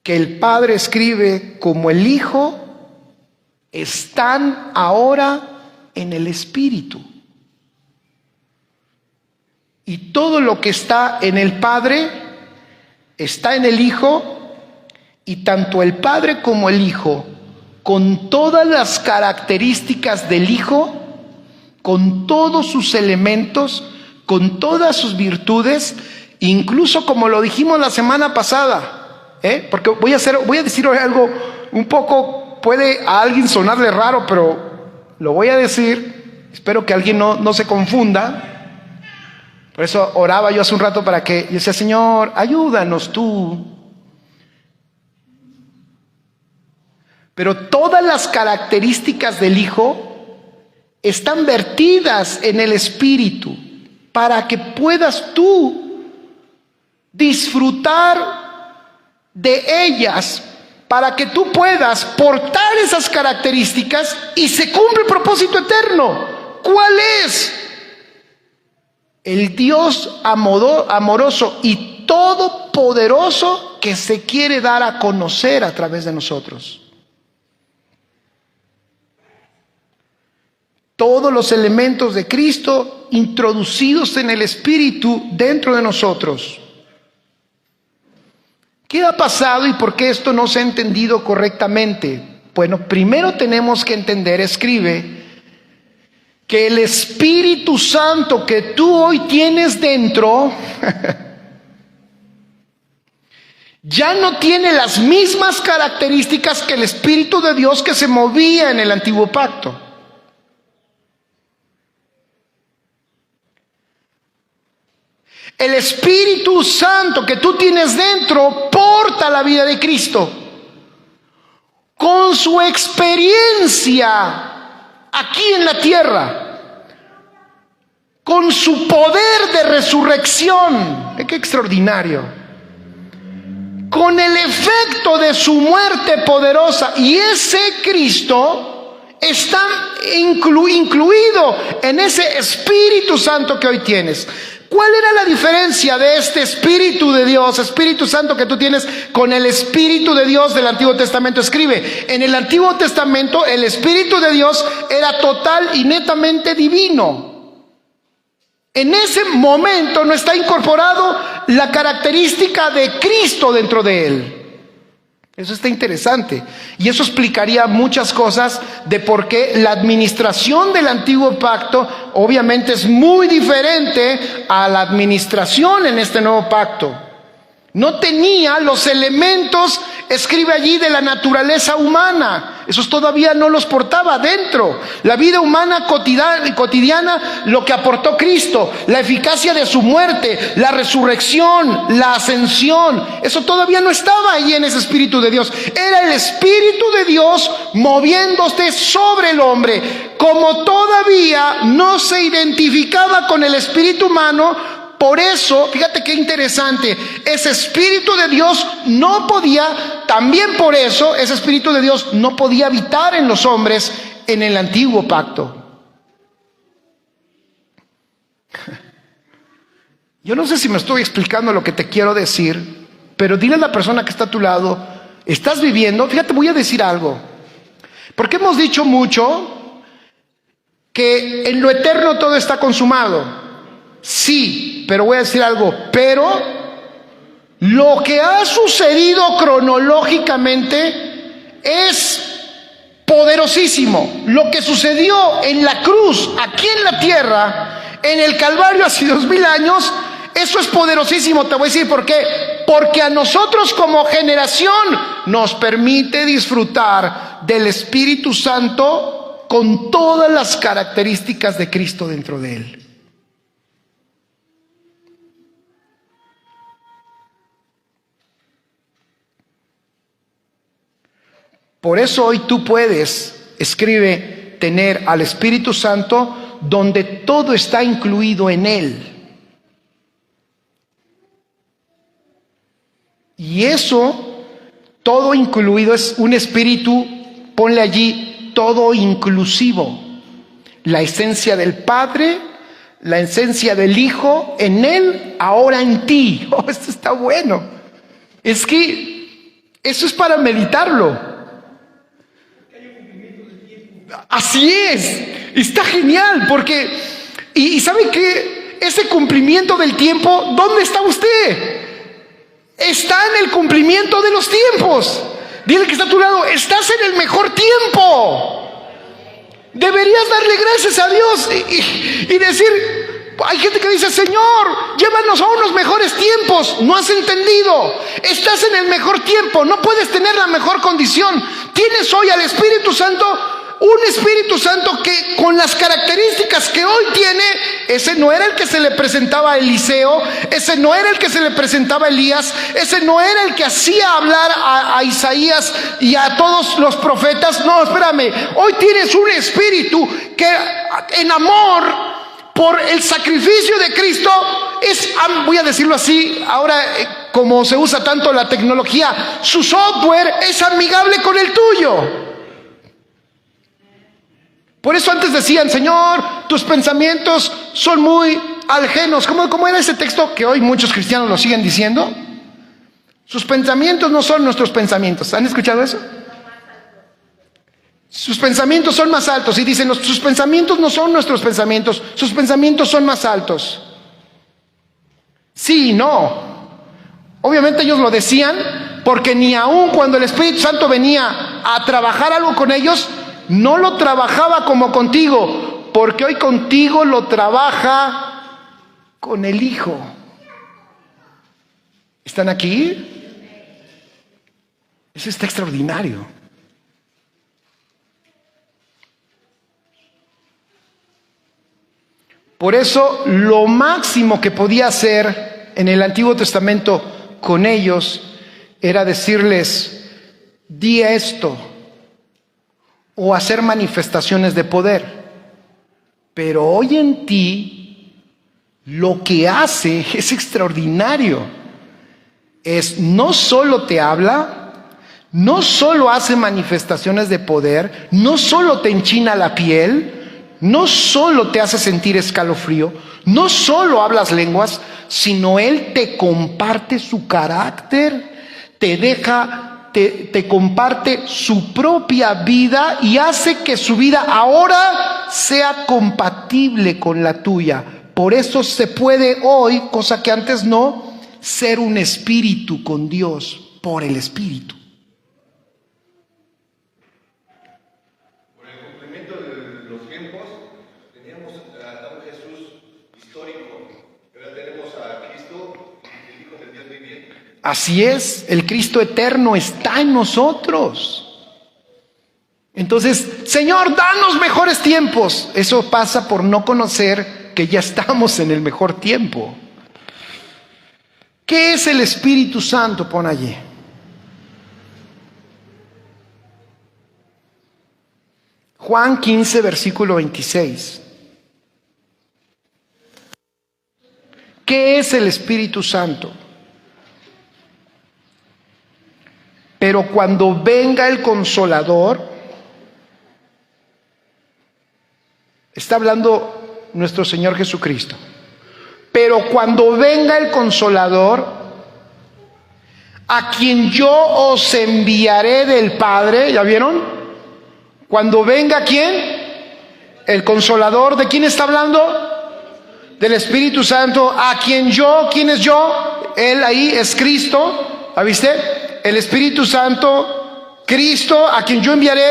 el Padre, escribe, como el Hijo están ahora en el Espíritu. Y todo lo que está en el Padre está en el Hijo, y tanto el Padre como el Hijo, con todas las características del Hijo, con todos sus elementos, con todas sus virtudes, incluso como lo dijimos la semana pasada, porque voy a decir algo un poco, puede a alguien sonarle raro, pero lo voy a decir, espero que alguien no se confunda. Por eso oraba yo hace un rato para que, yo decía: Señor, ayúdanos tú. Pero todas las características del Hijo están vertidas en el Espíritu para que puedas tú disfrutar de ellas, para que tú puedas portar esas características y se cumple el propósito eterno. ¿Cuál es? El Dios amoroso y todopoderoso que se quiere dar a conocer a través de nosotros. Todos los elementos de Cristo introducidos en el Espíritu dentro de nosotros. ¿Qué ha pasado y por qué esto no se ha entendido correctamente? Bueno, primero tenemos que entender, escribe, que el Espíritu Santo que tú hoy tienes dentro ya no tiene las mismas características que el Espíritu de Dios que se movía en el antiguo pacto. El Espíritu Santo que tú tienes dentro porta la vida de Cristo con su experiencia aquí en la tierra, con su poder de resurrección. ¡Qué extraordinario! Con el efecto de su muerte poderosa. Y ese Cristo está incluido en ese Espíritu Santo que hoy tienes. ¿Cuál era la diferencia de este Espíritu de Dios, Espíritu Santo que tú tienes, con el Espíritu de Dios del Antiguo Testamento? Escribe, en el Antiguo Testamento el Espíritu de Dios era total y netamente divino. En ese momento no está incorporado la característica de Cristo dentro de él. Eso está interesante. Y eso explicaría muchas cosas de por qué la administración del antiguo pacto obviamente es muy diferente a la administración en este nuevo pacto. No tenía los elementos, escribe allí, de la naturaleza humana. Esos todavía no los portaba dentro. La vida humana cotidiana, lo que aportó Cristo, la eficacia de su muerte, la resurrección, la ascensión, eso todavía no estaba ahí en ese Espíritu de Dios. Era el Espíritu de Dios moviéndose sobre el hombre. Como todavía no se identificaba con el espíritu humano, por eso, fíjate qué interesante, ese Espíritu de Dios no podía, también por eso, ese Espíritu de Dios no podía habitar en los hombres en el antiguo pacto. Yo no sé si me estoy explicando lo que te quiero decir, pero dile a la persona que está a tu lado, ¿estás viviendo? Fíjate, voy a decir algo, porque hemos dicho mucho que en lo eterno todo está consumado. Sí, pero voy a decir algo, pero lo que ha sucedido cronológicamente es poderosísimo. Lo que sucedió en la cruz, aquí en la tierra, en el Calvario hace 2000 años, eso es poderosísimo. Te voy a decir por qué. Porque a nosotros como generación nos permite disfrutar del Espíritu Santo con todas las características de Cristo dentro de él. Por eso hoy tú puedes, escribe, tener al Espíritu Santo donde todo está incluido en él. Y eso, todo incluido, es un espíritu, ponle allí, todo inclusivo. La esencia del Padre, la esencia del Hijo, en él, ahora en ti. Oh, esto está bueno. Es que eso es para meditarlo. Así es, está genial, porque, y ¿sabe qué? Ese cumplimiento del tiempo, ¿dónde está usted? Está en el cumplimiento de los tiempos. Dile que está a tu lado, estás en el mejor tiempo. Deberías darle gracias a Dios y decir, hay gente que dice, Señor, llévanos a unos mejores tiempos. No has entendido, estás en el mejor tiempo, no puedes tener la mejor condición. Tienes hoy al Espíritu Santo, un Espíritu Santo que con las características que hoy tiene, ese no era el que se le presentaba a Eliseo, ese no era el que se le presentaba a Elías, ese no era el que hacía hablar a Isaías y a todos los profetas. No, espérame, hoy tienes un Espíritu que en amor por el sacrificio de Cristo es, voy a decirlo así, ahora como se usa tanto la tecnología, su software es amigable con el tuyo. Por eso antes decían, Señor, tus pensamientos son muy ajenos. ¿Cómo era ese texto que hoy muchos cristianos lo siguen diciendo? Sus pensamientos no son nuestros pensamientos. ¿Han escuchado eso? Sus pensamientos son más altos. Y dicen, sus pensamientos no son nuestros pensamientos. Sus pensamientos son más altos. Sí y no. Obviamente ellos lo decían porque ni aun cuando el Espíritu Santo venía a trabajar algo con ellos, no lo trabajaba como contigo, porque hoy contigo lo trabaja con el Hijo. ¿Están aquí? Eso está extraordinario. Por eso lo máximo que podía hacer en el Antiguo Testamento con ellos era decirles, di esto, o hacer manifestaciones de poder. Pero hoy en ti lo que hace es extraordinario. Es no solo te habla, no solo hace manifestaciones de poder, no solo te enchina la piel, no solo te hace sentir escalofrío, no solo hablas lenguas, sino Él te comparte su carácter, te comparte su propia vida y hace que su vida ahora sea compatible con la tuya. Por eso se puede hoy, cosa que antes no, ser un espíritu con Dios por el Espíritu. Por el cumplimiento de los tiempos, teníamos a un Jesús histórico, ahora tenemos a Cristo, el Hijo del Dios viviente. Así es, el Cristo eterno está en nosotros. Entonces, Señor, danos mejores tiempos. Eso pasa por no conocer que ya estamos en el mejor tiempo. ¿Qué es el Espíritu Santo? Pon allí. Juan 15, versículo 26. ¿Qué es el Espíritu Santo? Pero cuando venga el Consolador, está hablando nuestro Señor Jesucristo. Pero cuando venga el Consolador, a quien yo os enviaré del Padre, ¿ya vieron? Cuando venga, ¿quién? El Consolador, ¿de quién está hablando? Del Espíritu Santo, a quien yo, ¿quién es yo? Él ahí es Cristo, ¿ah, viste? El Espíritu Santo, Cristo, a quien yo enviaré.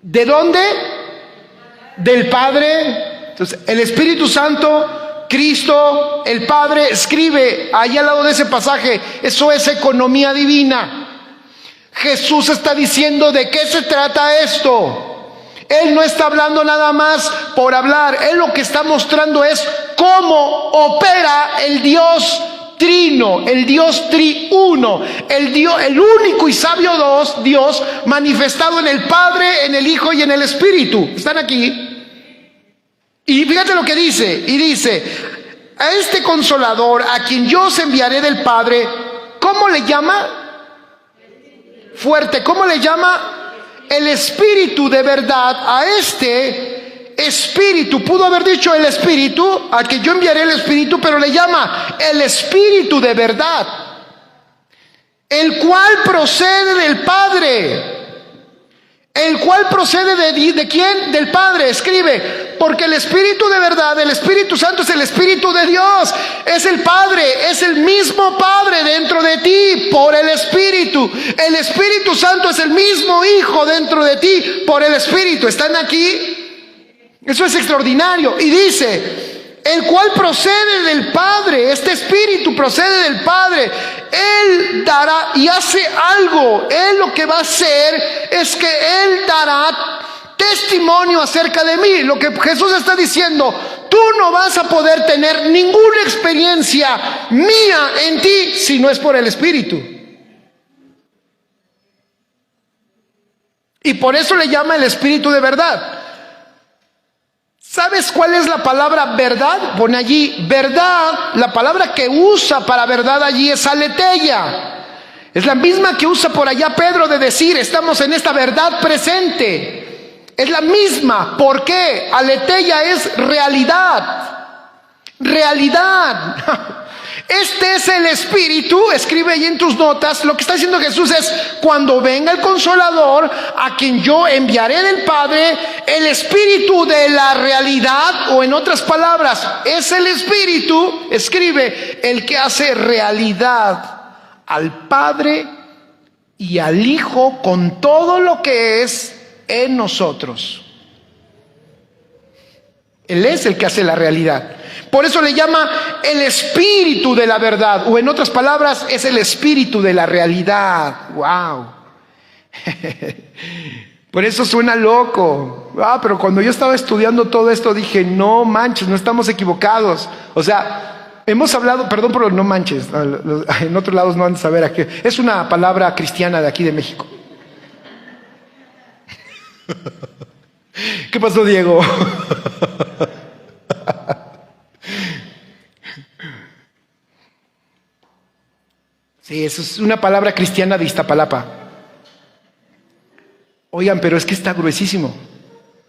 ¿De dónde? Del Padre. Entonces, el Espíritu Santo, Cristo, el Padre, escribe ahí al lado de ese pasaje. Eso es economía divina. Jesús está diciendo de qué se trata esto. Él no está hablando nada más por hablar. Él lo que está mostrando es cómo opera el Dios trino, el Dios triuno, el único y sabio Dios manifestado en el Padre, en el Hijo y en el Espíritu. ¿Están aquí? Y fíjate lo que dice. Y dice, a este Consolador, a quien yo os enviaré del Padre, ¿cómo le llama? Fuerte, ¿cómo le llama? El Espíritu de verdad. A este Espíritu, pudo haber dicho el Espíritu, a que yo enviaré el Espíritu, pero le llama el Espíritu de verdad, el cual procede del Padre. El cual procede ¿de quién? Del Padre. Escribe, porque el Espíritu de verdad, el Espíritu Santo es el Espíritu de Dios, es el Padre, es el mismo Padre dentro de ti por el Espíritu. El Espíritu Santo es el mismo Hijo dentro de ti por el Espíritu. ¿Están aquí? Eso es extraordinario. Y dice, el cual procede del Padre, este Espíritu procede del Padre. Él dará y hace algo. Él lo que va a hacer es que Él dará testimonio acerca de mí. Lo que Jesús está diciendo, tú no vas a poder tener ninguna experiencia mía en ti si no es por el Espíritu. Y por eso le llama el Espíritu de verdad. ¿Sabes cuál es la palabra verdad? Pone allí verdad. La palabra que usa para verdad allí es aletheia. Es la misma que usa por allá Pedro de decir, estamos en esta verdad presente. Es la misma. ¿Por qué? Aletheia es realidad. Realidad. Este es el Espíritu, escribe ahí en tus notas. Lo que está diciendo Jesús es, cuando venga el Consolador, a quien yo enviaré del Padre, el Espíritu de la realidad, o en otras palabras, es el Espíritu, escribe, el que hace realidad al Padre y al Hijo con todo lo que es en nosotros. Él es el que hace la realidad. Por eso le llama el Espíritu de la verdad, o en otras palabras, es el Espíritu de la realidad. ¡Wow! Por eso suena loco. Pero cuando yo estaba estudiando todo esto dije, no manches, no estamos equivocados. O sea, hemos hablado, perdón por no manches, en otros lados no han de saber a qué. Es una palabra cristiana de aquí de México. ¿Qué pasó, Diego? Sí, eso es una palabra cristiana de Iztapalapa. Oigan, pero es que está gruesísimo.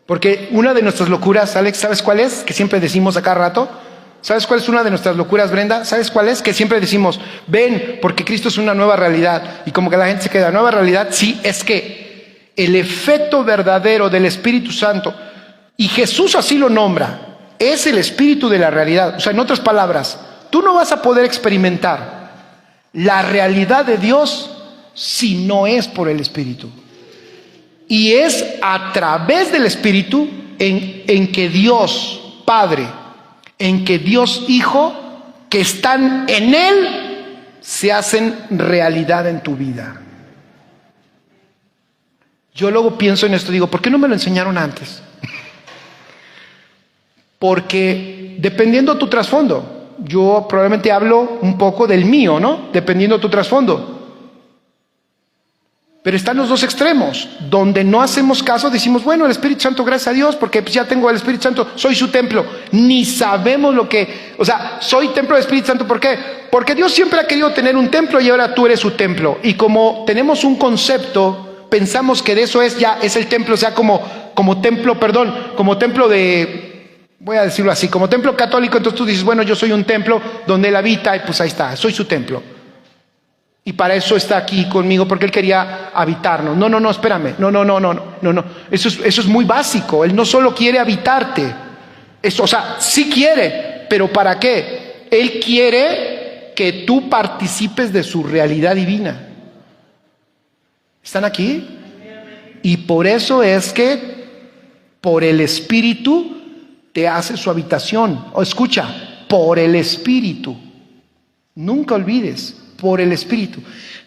Porque una de nuestras locuras, Alex, ¿sabes cuál es? Que siempre decimos a cada rato. ¿Sabes cuál es una de nuestras locuras, Brenda? ¿Sabes cuál es? Que siempre decimos, ven, porque Cristo es una nueva realidad. Y como que la gente se queda, ¿nueva realidad? Sí, es que el efecto verdadero del Espíritu Santo, y Jesús así lo nombra, es el Espíritu de la realidad. O sea, en otras palabras, tú no vas a poder experimentar la realidad de Dios si no es por el Espíritu. Y es a través del Espíritu en que Dios Padre, en que Dios Hijo, que están en Él, se hacen realidad en tu vida. Yo luego pienso en esto, digo, ¿por qué no me lo enseñaron antes? Porque dependiendo de tu trasfondo, yo probablemente hablo un poco del mío, ¿no? Dependiendo de tu trasfondo. Pero están los dos extremos, donde no hacemos caso, decimos, bueno, el Espíritu Santo, gracias a Dios, porque pues ya tengo el Espíritu Santo, soy su templo. Ni sabemos lo que, o sea, soy templo del Espíritu Santo, ¿por qué? Porque Dios siempre ha querido tener un templo y ahora tú eres su templo. Y como tenemos un concepto, pensamos que de eso es ya, es el templo, o sea, como templo de, voy a decirlo así, como templo católico. Entonces tú dices, bueno, yo soy un templo donde Él habita y pues ahí está, soy su templo. Y para eso está aquí conmigo, porque Él quería habitarnos. No, espérame. No. Eso es muy básico. Él no solo quiere habitarte. Eso, o sea, sí quiere, pero ¿para qué? Él quiere que tú participes de su realidad divina. ¿Están aquí? Y por eso es que por el Espíritu te hace su habitación. O escucha, por el Espíritu. Nunca olvides, por el Espíritu.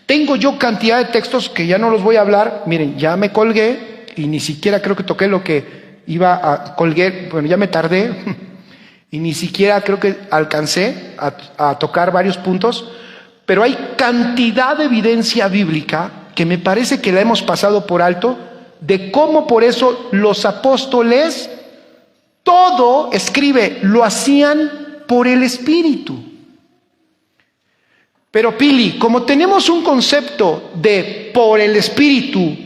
Tengo yo cantidad de textos que ya no los voy a hablar. Miren, ya me colgué y ni siquiera creo que toqué lo que iba a colgué. Bueno, ya me tardé y ni siquiera creo que alcancé a tocar varios puntos. Pero hay cantidad de evidencia bíblica que me parece que la hemos pasado por alto, de cómo por eso los apóstoles todo, escribe, lo hacían por el Espíritu. Pero Pili, como tenemos un concepto de por el Espíritu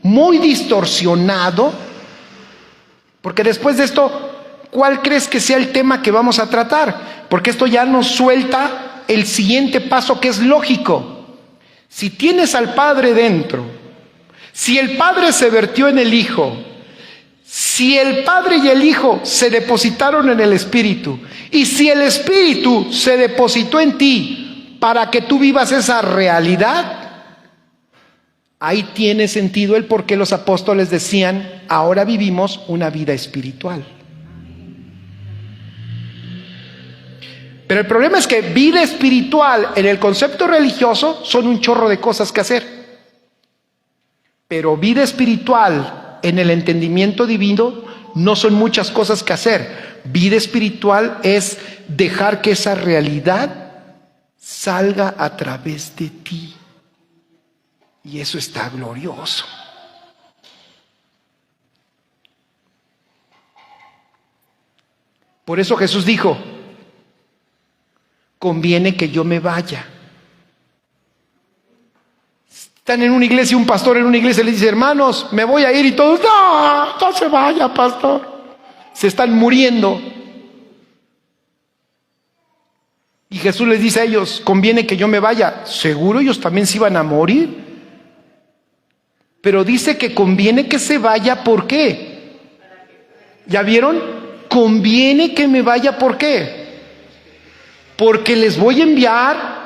muy distorsionado, porque después de esto, ¿cuál crees que sea el tema que vamos a tratar? Porque esto ya nos suelta el siguiente paso, que es lógico. Si tienes al Padre dentro, si el Padre se vertió en el Hijo, si el Padre y el Hijo se depositaron en el Espíritu, y si el Espíritu se depositó en ti para que tú vivas esa realidad, ahí tiene sentido el por qué los apóstoles decían, ahora vivimos una vida espiritual. Pero el problema es que vida espiritual en el concepto religioso son un chorro de cosas que hacer. Pero vida espiritual en el entendimiento divino no son muchas cosas que hacer. Vida espiritual es dejar que esa realidad salga a través de ti. Y eso está glorioso. Por eso Jesús dijo, conviene que yo me vaya. Están en una iglesia, un pastor en una iglesia le dice, hermanos, me voy a ir, y todos, no se vaya, pastor. Se están muriendo. Y Jesús les dice a ellos, conviene que yo me vaya. ¿Seguro ellos también se iban a morir? Pero dice que conviene que se vaya, ¿por qué? ¿Ya vieron? Conviene que me vaya, ¿por qué? Porque les voy a enviar.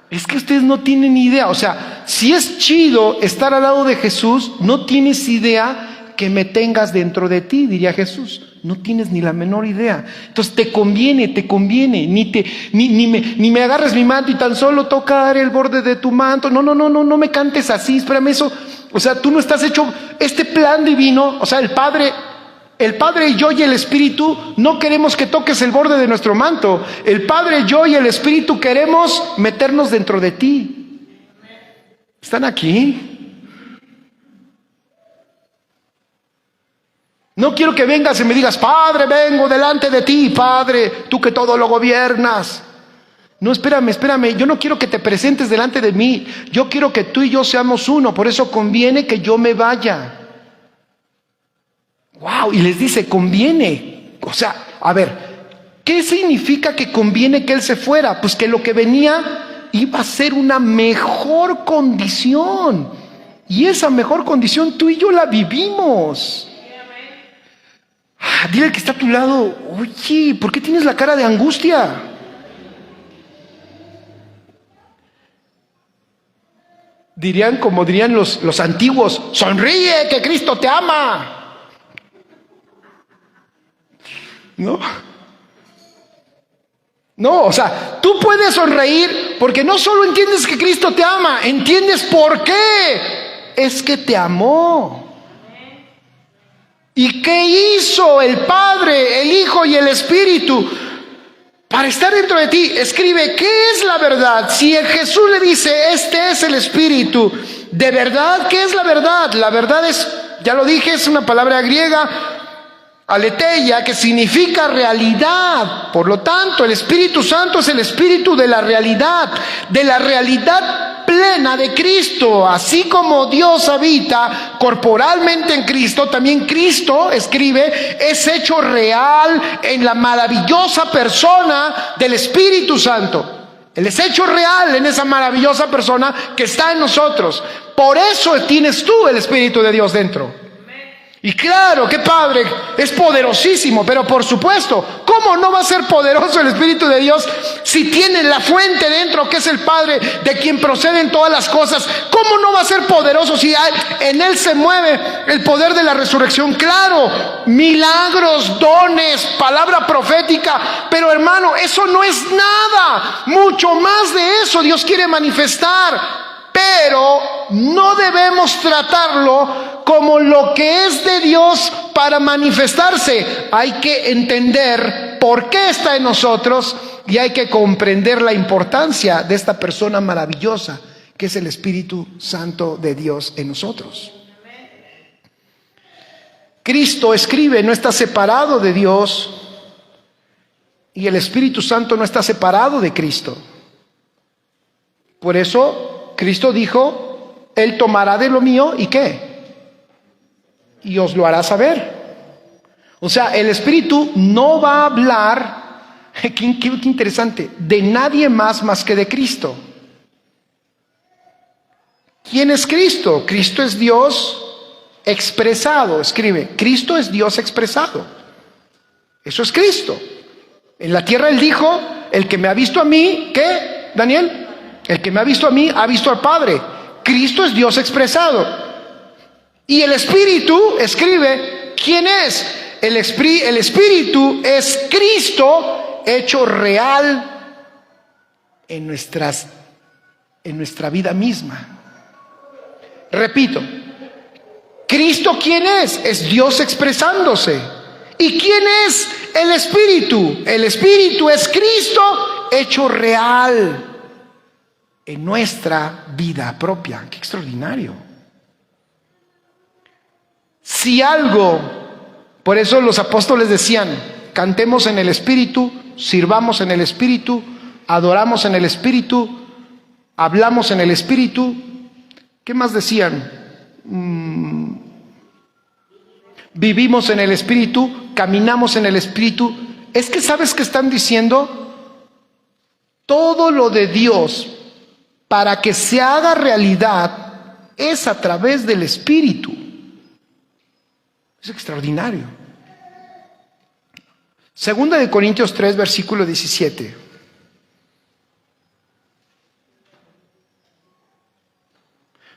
Es que ustedes no tienen idea. O sea, si es chido estar al lado de Jesús, no tienes idea que me tengas dentro de ti, diría Jesús. No tienes ni la menor idea. Entonces te conviene. Ni me agarres mi manto y tan solo tocar el borde de tu manto. No me cantes así, espérame eso. O sea, tú no estás hecho este plan divino. O sea, el Padre y yo y el Espíritu no queremos que toques el borde de nuestro manto. El Padre, yo y el Espíritu queremos meternos dentro de ti. ¿Están aquí? No quiero que vengas y me digas, Padre, vengo delante de ti, Padre, tú que todo lo gobiernas. No, espérame, yo no quiero que te presentes delante de mí. Yo quiero que tú y yo seamos uno, por eso conviene que yo me vaya. Wow, y les dice, conviene. O sea, a ver, ¿qué significa que conviene que Él se fuera? Pues que lo que venía iba a ser una mejor condición. Y esa mejor condición tú y yo la vivimos. Dile al que está a tu lado, oye, ¿por qué tienes la cara de angustia? Dirían, como dirían los antiguos, sonríe que Cristo te ama. No, o sea, tú puedes sonreír porque no solo entiendes que Cristo te ama, entiendes por qué. Es que te amó. ¿Y qué hizo el Padre, el Hijo y el Espíritu para estar dentro de ti? Escribe, ¿qué es la verdad? Si Jesús le dice, este es el Espíritu, ¿de verdad qué es la verdad? La verdad es, ya lo dije, es una palabra griega, aletheia, que significa realidad. Por lo tanto, el Espíritu Santo es el Espíritu de la realidad plena de Cristo. Así como Dios habita corporalmente en Cristo, también Cristo, escribe, es hecho real en la maravillosa persona del Espíritu Santo. Él es hecho real en esa maravillosa persona que está en nosotros. Por eso tienes tú el Espíritu de Dios dentro. Y claro, qué padre, es poderosísimo, pero por supuesto, ¿cómo no va a ser poderoso el Espíritu de Dios si tiene la fuente dentro, que es el Padre, de quien proceden todas las cosas? ¿Cómo no va a ser poderoso si en Él se mueve el poder de la resurrección? Claro, milagros, dones, palabra profética, pero hermano, eso no es nada. Mucho más de eso Dios quiere manifestar. Pero no debemos tratarlo como lo que es de Dios para manifestarse. Hay que entender por qué está en nosotros y hay que comprender la importancia de esta persona maravillosa que es el Espíritu Santo de Dios en nosotros. Cristo, escribe, no está separado de Dios y el Espíritu Santo no está separado de Cristo. Por eso Cristo dijo, Él tomará de lo mío y ¿qué? Y os lo hará saber. O sea, el Espíritu no va a hablar, qué interesante, de nadie más que de Cristo. ¿Quién es Cristo? Cristo es Dios expresado, escribe. Cristo es Dios expresado. Eso es Cristo. En la tierra Él dijo, el que me ha visto a mí, ¿qué, Daniel? El que me ha visto a mí, ha visto al Padre. Cristo es Dios expresado. Y el Espíritu, escribe, ¿quién es? El Espíritu es Cristo hecho real en nuestra vida misma. Repito, ¿Cristo quién es? Es Dios expresándose. ¿Y quién es el Espíritu? El Espíritu es Cristo hecho real en nuestra vida propia. ¡Qué extraordinario! Si algo, por eso los apóstoles decían, cantemos en el Espíritu, sirvamos en el Espíritu, adoramos en el Espíritu, hablamos en el Espíritu. ¿Qué más decían? Vivimos en el Espíritu, caminamos en el Espíritu. Es que ¿sabes qué están diciendo? Todo lo de Dios, para que se haga realidad, es a través del Espíritu. Es extraordinario. Segunda de Corintios 3, versículo 17.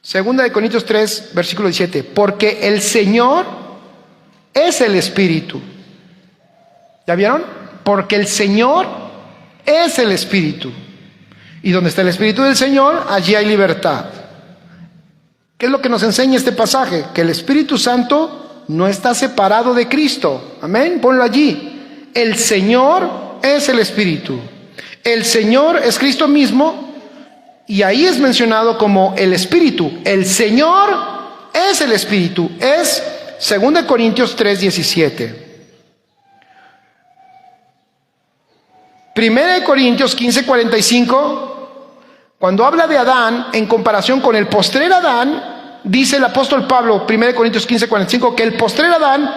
Segunda de Corintios 3, versículo 17. Porque el Señor es el Espíritu. ¿Ya vieron? Porque el Señor es el Espíritu. Y donde está el Espíritu del Señor, allí hay libertad. ¿Qué es lo que nos enseña este pasaje? Que el Espíritu Santo no está separado de Cristo. Amén, ponlo allí. El Señor es el Espíritu. El Señor es Cristo mismo. Y ahí es mencionado como el Espíritu. El Señor es el Espíritu. Es 2 Corintios 3, 17. 1 Corintios 15, 45. Cuando habla de Adán, en comparación con el postrer Adán, dice el apóstol Pablo, 1 Corintios 15, 45, que el postrer Adán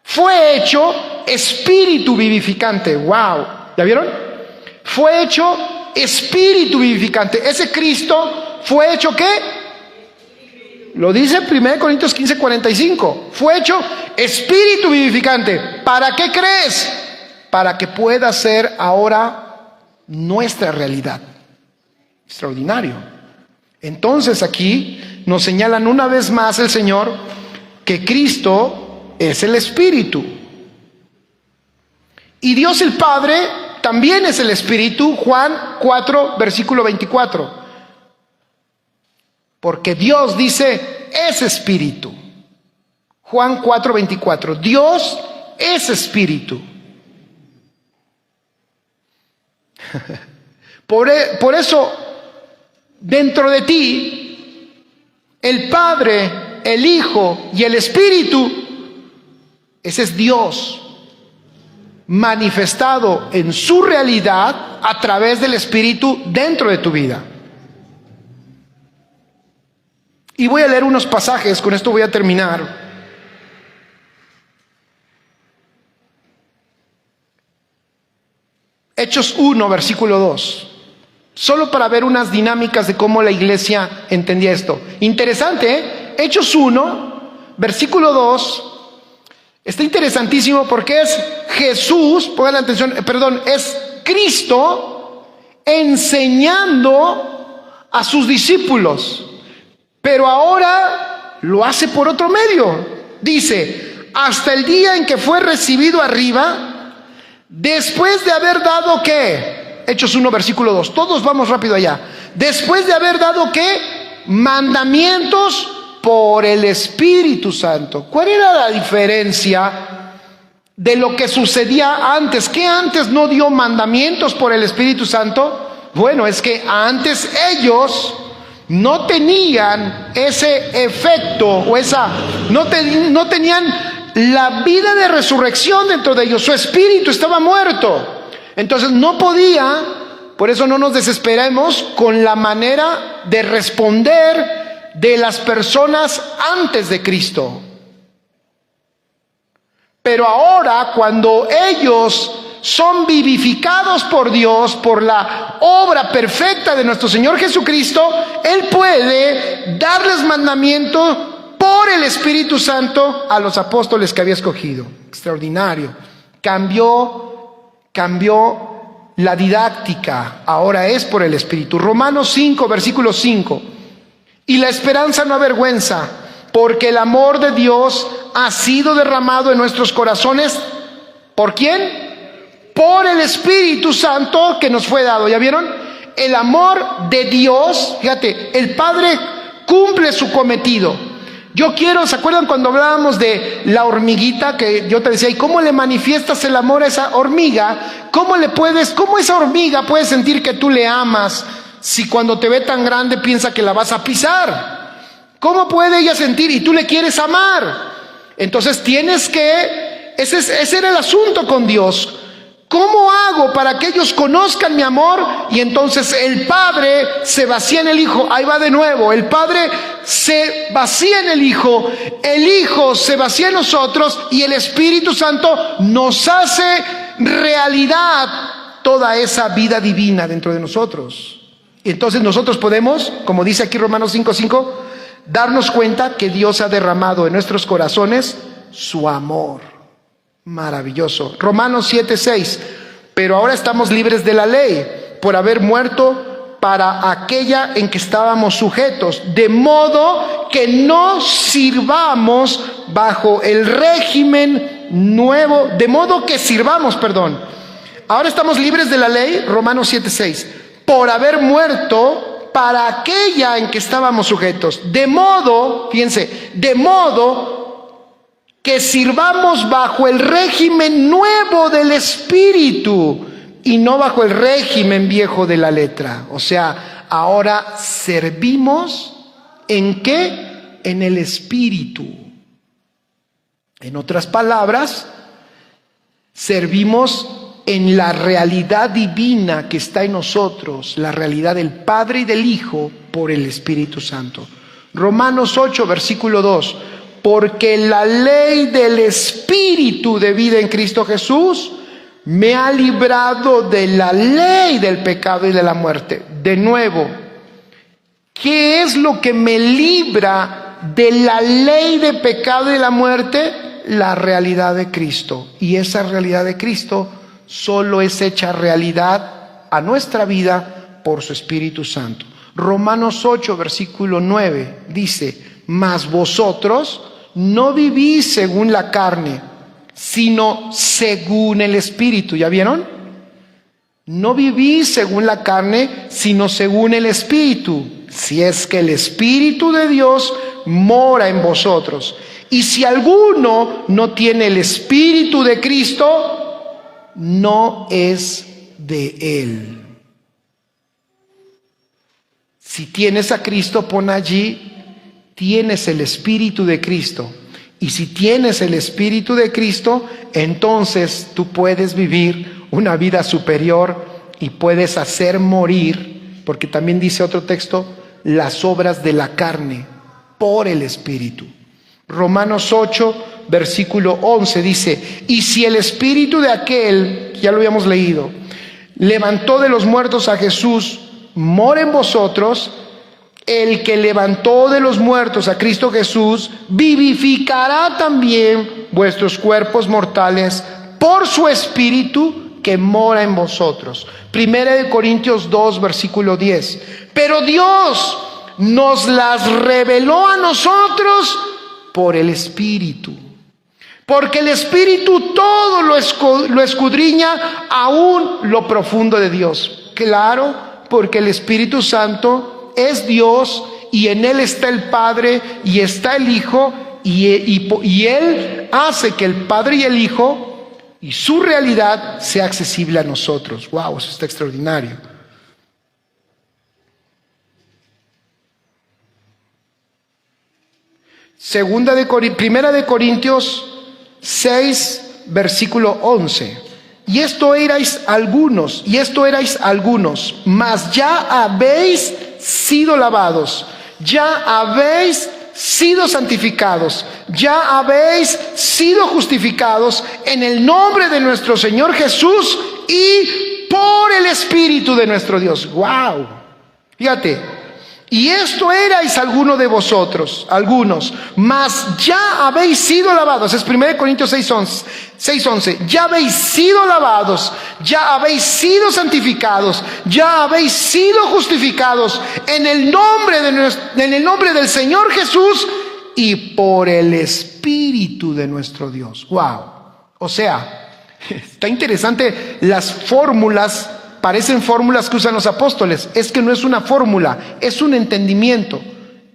fue hecho espíritu vivificante. ¡Wow! ¿Ya vieron? Fue hecho espíritu vivificante. Ese Cristo fue hecho ¿qué? Lo dice 1 Corintios 15, 45. Fue hecho espíritu vivificante. ¿Para qué crees? Para que pueda ser ahora nuestra realidad. Extraordinario. Entonces aquí nos señalan una vez más el Señor que Cristo es el Espíritu. Y Dios el Padre también es el Espíritu. Juan 4, versículo 24. Porque Dios dice, es Espíritu. Juan 4, 24. Dios es Espíritu. Por eso, dentro de ti, el Padre, el Hijo y el Espíritu, ese es Dios manifestado en su realidad a través del Espíritu dentro de tu vida. Y voy a leer unos pasajes, con esto voy a terminar. Hechos 1, versículo 2. Solo para ver unas dinámicas de cómo la iglesia entendía esto. Interesante, ¿eh? Hechos 1, versículo 2. Está interesantísimo porque es Jesús, pongan atención, es Cristo enseñando a sus discípulos. Pero ahora lo hace por otro medio. Dice, hasta el día en que fue recibido arriba, después de haber dado ¿qué? Hechos 1, versículo 2. Todos vamos rápido allá. Después de haber dado ¿qué? Mandamientos por el Espíritu Santo. ¿Cuál era la diferencia de lo que sucedía antes? ¿Qué antes no dio mandamientos por el Espíritu Santo? Bueno, es que antes ellos no tenían ese efecto o no tenían la vida de resurrección dentro de ellos. Su espíritu estaba muerto. Entonces no podía, por eso no nos desesperemos con la manera de responder de las personas antes de Cristo. Pero ahora, cuando ellos son vivificados por Dios, por la obra perfecta de nuestro Señor Jesucristo, Él puede darles mandamiento por el Espíritu Santo a los apóstoles que había escogido. Extraordinario. Cambió la didáctica, ahora es por el Espíritu. Romanos 5, versículo 5. Y la esperanza no avergüenza, porque el amor de Dios ha sido derramado en nuestros corazones. ¿Por quién? Por el Espíritu Santo que nos fue dado. ¿Ya vieron? El amor de Dios, fíjate, el Padre cumple su cometido. ¿se acuerdan cuando hablábamos de la hormiguita? Que yo te decía, ¿y cómo le manifiestas el amor a esa hormiga? ¿Cómo esa hormiga puede sentir que tú le amas si cuando te ve tan grande piensa que la vas a pisar? ¿Cómo puede ella sentir y tú le quieres amar? Entonces ese era el asunto con Dios. ¿Cómo hago para que ellos conozcan mi amor? Y entonces el Padre se vacía en el Hijo. Ahí va de nuevo. El Padre se vacía en el Hijo se vacía en nosotros y el Espíritu Santo nos hace realidad toda esa vida divina dentro de nosotros. Y entonces nosotros podemos, como dice aquí Romanos 5:5, darnos cuenta que Dios ha derramado en nuestros corazones su amor. Maravilloso. Romanos 7:6. Pero ahora estamos libres de la ley por haber muerto para aquella en que estábamos sujetos, de modo que no sirvamos bajo el régimen nuevo, Ahora estamos libres de la ley, Romanos 7:6, por haber muerto para aquella en que estábamos sujetos, de modo que sirvamos bajo el régimen nuevo del Espíritu y no bajo el régimen viejo de la letra. O sea, ahora servimos ¿en qué? En el Espíritu. En otras palabras, servimos en la realidad divina que está en nosotros, la realidad del Padre y del Hijo por el Espíritu Santo. Romanos 8, versículo 2. Porque la ley del Espíritu de vida en Cristo Jesús me ha librado de la ley del pecado y de la muerte. De nuevo, ¿qué es lo que me libra de la ley de pecado y de la muerte? La realidad de Cristo. Y esa realidad de Cristo solo es hecha realidad a nuestra vida por su Espíritu Santo. Romanos 8, versículo 9 dice: mas vosotros no vivís según la carne, sino según el Espíritu. ¿Ya vieron? No vivís según la carne, sino según el Espíritu, si es que el Espíritu de Dios mora en vosotros. Y si alguno no tiene el Espíritu de Cristo, no es de Él. Si tienes a Cristo, pon allí: tienes el Espíritu de Cristo. Y si tienes el Espíritu de Cristo, entonces tú puedes vivir una vida superior y puedes hacer morir, porque también dice otro texto, las obras de la carne por el Espíritu. Romanos 8, versículo 11 dice: y si el Espíritu de aquel, ya lo habíamos leído, levantó de los muertos a Jesús, mora en vosotros, el que levantó de los muertos a Cristo Jesús, vivificará también vuestros cuerpos mortales por su Espíritu que mora en vosotros. 1 Corintios 2, versículo 10. Pero Dios nos las reveló a nosotros por el Espíritu. Porque el Espíritu todo lo escudriña, aún lo profundo de Dios. Claro, porque el Espíritu Santo es Dios y en Él está el Padre y está el Hijo y Él hace que el Padre y el Hijo y su realidad sea accesible a nosotros. ¡Wow! Eso está extraordinario. Primera de Corintios 6, versículo 11. Y esto erais algunos, mas ya habéis sido lavados, ya habéis sido santificados, ya habéis sido justificados en el nombre de nuestro Señor Jesús y por el Espíritu de nuestro Dios. ¡Wow! Fíjate. Y esto erais alguno de vosotros, algunos, mas ya habéis sido lavados. Es 1 Corintios 6:11. Ya habéis sido lavados, ya habéis sido santificados, ya habéis sido justificados en el nombre del Señor Jesús y por el Espíritu de nuestro Dios. ¡Wow! O sea, está interesante las fórmulas. Parecen fórmulas que usan los apóstoles. Es que no es una fórmula, es un entendimiento.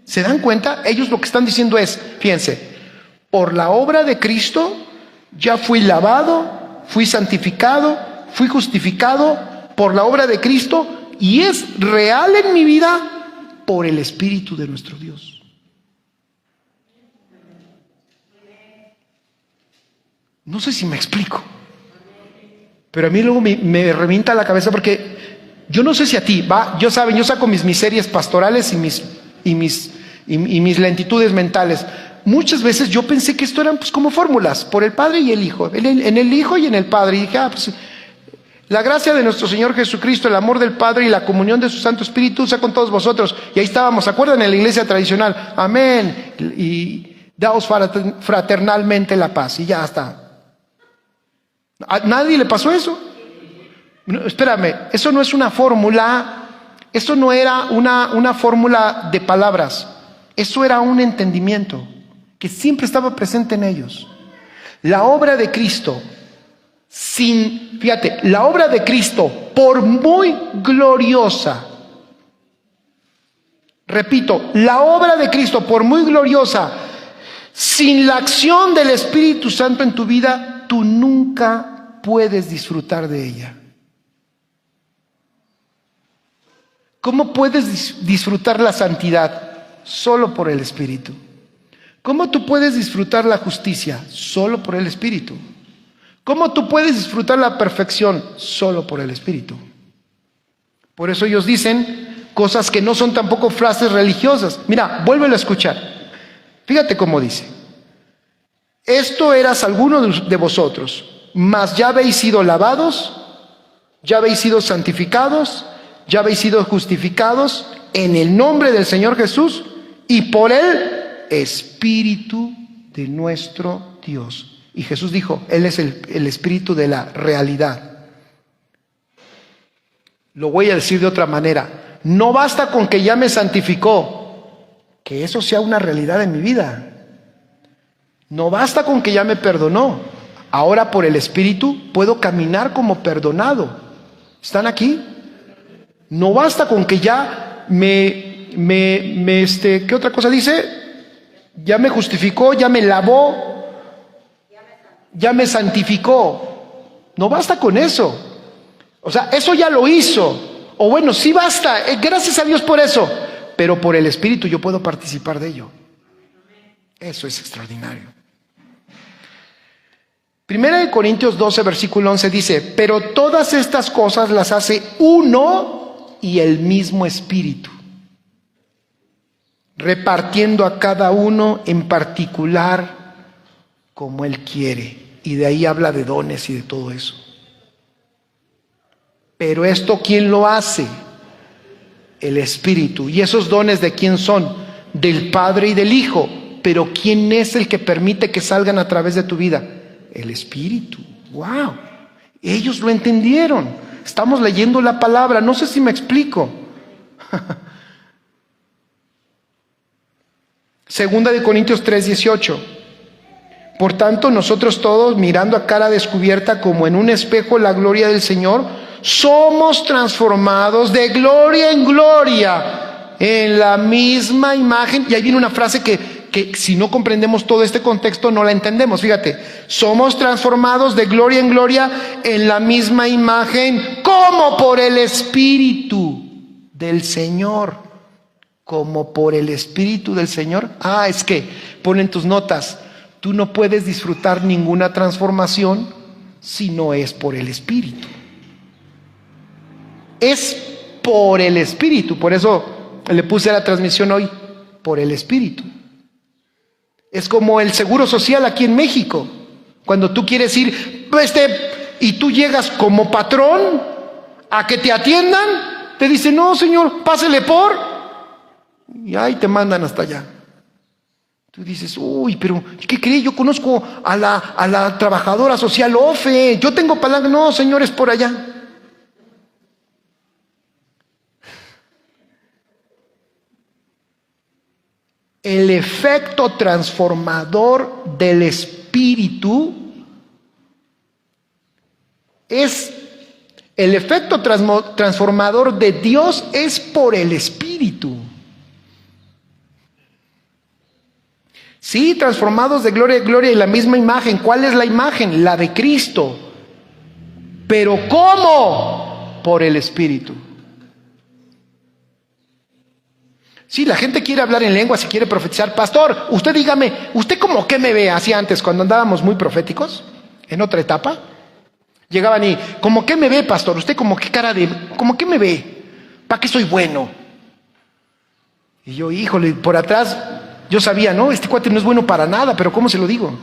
¿Se dan cuenta? Ellos lo que están diciendo es, fíjense, por la obra de Cristo ya fui lavado, fui santificado, fui justificado por la obra de Cristo y es real en mi vida por el Espíritu de nuestro Dios. No sé si me explico. Pero a mí luego me revienta la cabeza porque yo no sé si a ti, yo saco mis miserias pastorales y mis lentitudes mentales. Muchas veces yo pensé que esto eran pues como fórmulas, por el Padre y el Hijo, en el Hijo y en el Padre. Y dije, pues la gracia de nuestro Señor Jesucristo, el amor del Padre y la comunión de su Santo Espíritu sea con todos vosotros. Y ahí estábamos, ¿se acuerdan? En la iglesia tradicional, amén, y daos fraternalmente la paz, y ya está. ¿A nadie le pasó eso? No, espérame, eso no es una fórmula, eso no era una fórmula de palabras, eso era un entendimiento que siempre estaba presente en ellos. La obra de Cristo, la obra de Cristo, por muy gloriosa, repito, la obra de Cristo, por muy gloriosa, sin la acción del Espíritu Santo en tu vida, tú nunca puedes disfrutar de ella. ¿Cómo puedes disfrutar la santidad? Solo por el Espíritu. ¿Cómo tú puedes disfrutar la justicia? Solo por el Espíritu. ¿Cómo tú puedes disfrutar la perfección? Solo por el Espíritu. Por eso ellos dicen cosas que no son tampoco frases religiosas. Mira, vuélvelo a escuchar. Fíjate cómo dice. Esto eras alguno de vosotros, mas ya habéis sido lavados, ya habéis sido santificados, ya habéis sido justificados en el nombre del Señor Jesús y por el Espíritu de nuestro Dios. Y Jesús dijo, Él es el Espíritu de la realidad. Lo voy a decir de otra manera. No basta con que ya me santificó, que eso sea una realidad en mi vida. No basta con que ya me perdonó. Ahora por el Espíritu puedo caminar como perdonado. ¿Están aquí? No basta con que ya ¿qué otra cosa dice? Ya me justificó, ya me lavó, ya me santificó. No basta con eso. O sea, eso ya lo hizo. O bueno, sí basta. Gracias a Dios por eso. Pero por el Espíritu yo puedo participar de ello. Eso es extraordinario. 1 Corintios 12, versículo 11 dice, pero todas estas cosas las hace uno y el mismo Espíritu, repartiendo a cada uno en particular como Él quiere. Y de ahí habla de dones y de todo eso. Pero esto, ¿quién lo hace? el Espíritu. ¿Y esos dones de quién son? Del Padre y del Hijo. Pero ¿quién es el que permite que salgan a través de tu vida? El Espíritu. ¡Wow! Ellos lo entendieron. Estamos leyendo la palabra. No sé si me explico. Segunda de Corintios 3:18. Por tanto, nosotros todos, mirando a cara descubierta como en un espejo la gloria del Señor, somos transformados de gloria en gloria en la misma imagen. Y ahí viene una frase que si no comprendemos todo este contexto no la entendemos. Fíjate, somos transformados de gloria en gloria en la misma imagen, como por el Espíritu del Señor. Como por el Espíritu del Señor. Es que ponen tus notas. Tú no puedes disfrutar ninguna transformación si no es por el Espíritu. Es por el Espíritu. Por eso le puse a la transmisión hoy, por el Espíritu. Es como el Seguro Social aquí en México. Cuando tú quieres ir y tú llegas como patrón a que te atiendan, te dicen, no señor, pásele por, y ahí te mandan hasta allá. Tú dices, uy, pero ¿qué cree? Yo conozco a la trabajadora social OFE, yo tengo palanca. No, señores, por allá. El efecto transformador del Espíritu es, el efecto transformador de Dios es por el Espíritu. Sí, transformados de gloria en gloria en la misma imagen. ¿Cuál es la imagen? La de Cristo. ¿Pero cómo? Por el Espíritu. Sí, la gente quiere hablar en lengua, si quiere profetizar. Pastor, usted dígame, ¿usted como qué me ve? Así antes, cuando andábamos muy proféticos, en otra etapa, llegaban y, ¿como qué me ve, pastor? ¿Usted como qué cara de, como qué me ve? ¿Para qué soy bueno? Y yo, híjole, por atrás, yo sabía, ¿no? Este cuate no es bueno para nada, pero ¿cómo se lo digo?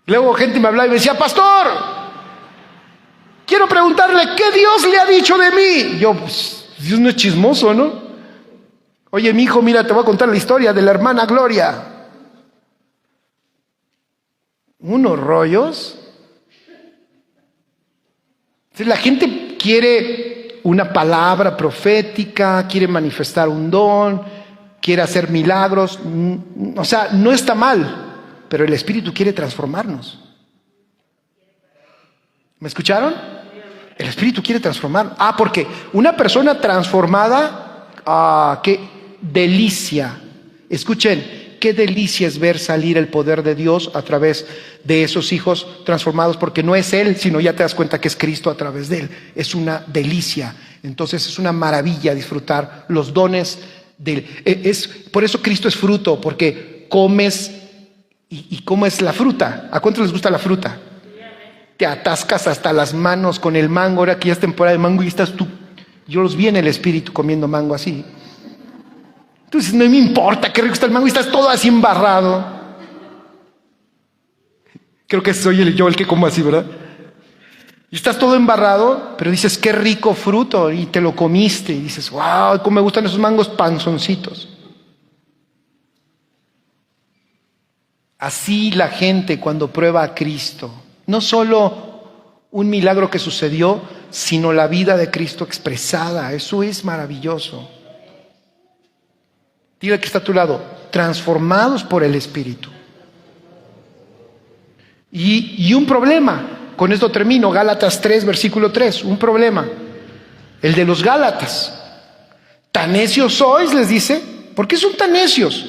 Luego gente me hablaba y me decía, pastor, quiero preguntarle, ¿qué Dios le ha dicho de mí? Yo, pues, Dios no es chismoso, ¿no? Oye, mi hijo, mira, te voy a contar la historia de la hermana Gloria. Unos rollos. Entonces, la gente quiere una palabra profética, quiere manifestar un don, quiere hacer milagros. O sea, no está mal, pero el Espíritu quiere transformarnos. ¿Me escucharon? El Espíritu quiere transformar. Porque una persona transformada, qué delicia. Escuchen, qué delicia es ver salir el poder de Dios a través de esos hijos transformados, porque no es Él, sino ya te das cuenta que es Cristo a través de Él. Es una delicia. Entonces es una maravilla disfrutar los dones por eso Cristo es fruto, porque comes. ¿Y cómo es la fruta? ¿A cuántos les gusta la fruta? Te atascas hasta las manos con el mango. Ahora que ya es temporada de mango y estás tú. Yo los vi en el Espíritu comiendo mango así. Entonces no me importa qué rico está el mango y estás todo así embarrado. Creo que soy yo el que como así, ¿verdad? Y estás todo embarrado, pero dices, qué rico fruto, y te lo comiste. Y dices, wow, cómo me gustan esos mangos panzoncitos. Así la gente cuando prueba a Cristo. No solo un milagro que sucedió, sino la vida de Cristo expresada. Eso es maravilloso. Dile que está a tu lado, transformados por el Espíritu. Y un problema, con esto termino, Gálatas 3, versículo 3, un problema. El de los Gálatas. Tan necios sois, les dice. ¿Por qué son tan necios?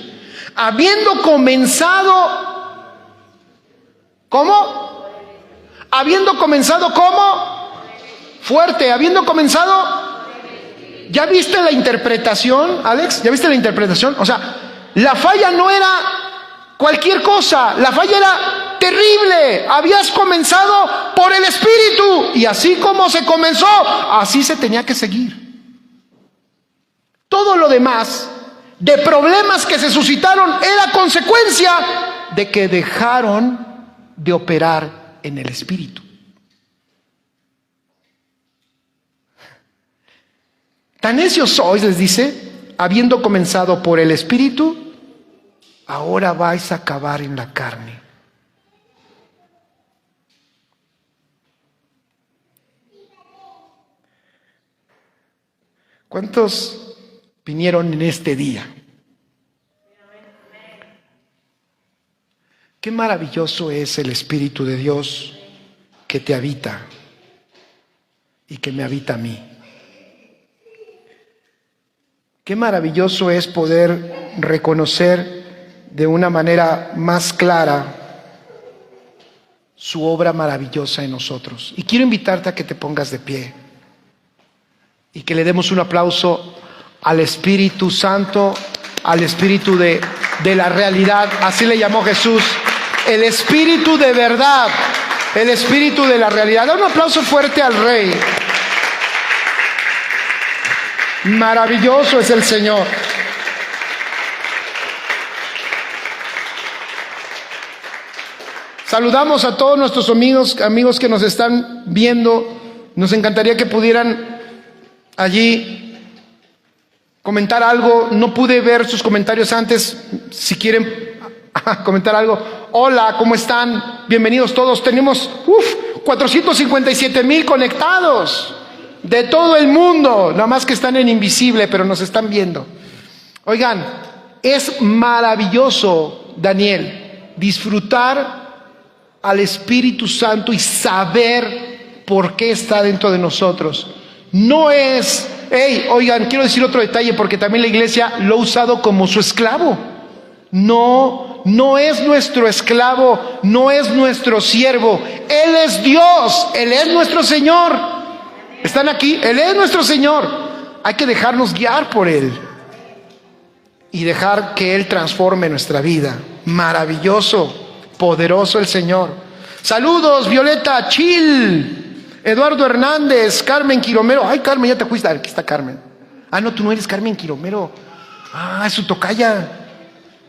Habiendo comenzado, ¿cómo? Habiendo comenzado, ¿cómo? Fuerte, habiendo comenzado. ¿Ya viste la interpretación, Alex? ¿Ya viste la interpretación? O sea, la falla no era cualquier cosa, la falla era terrible. Habías comenzado por el Espíritu, y así como se comenzó, así se tenía que seguir. Todo lo demás de problemas que se suscitaron era consecuencia de que dejaron de operar en el Espíritu. Tan necios sois, les dice, habiendo comenzado por el Espíritu, ahora vais a acabar en la carne. ¿Cuántos vinieron en este día? Qué maravilloso es el Espíritu de Dios que te habita y que me habita a mí. Qué maravilloso es poder reconocer de una manera más clara su obra maravillosa en nosotros. Y quiero invitarte a que te pongas de pie y que le demos un aplauso al Espíritu Santo, al Espíritu de la realidad. Así le llamó Jesús, el Espíritu de verdad, el Espíritu de la realidad. Da un aplauso fuerte al Rey. Maravilloso es el Señor. Saludamos a todos nuestros amigos que nos están viendo. Nos encantaría que pudieran allí comentar algo. No pude ver sus comentarios antes. Si quieren comentar algo. Hola, ¿cómo están? Bienvenidos todos. Tenemos 457,000 conectados de todo el mundo. Nada más que están en invisible, pero nos están viendo. Oigan, es maravilloso, Daniel, disfrutar al Espíritu Santo y saber por qué está dentro de nosotros. No es, oigan, quiero decir otro detalle porque también la iglesia lo ha usado como su esclavo. No es nuestro esclavo, no es nuestro siervo. Él es Dios, Él es nuestro Señor. ¿Están aquí? Él es nuestro Señor. Hay que dejarnos guiar por Él y dejar que Él transforme nuestra vida. Maravilloso, poderoso el Señor. Saludos, Violeta Chil, Eduardo Hernández, Carmen Quiromero. Ay, Carmen, ya te fuiste. Aquí está Carmen. Ah, no, tú no eres Carmen Quiromero. Ah, es su tocaya,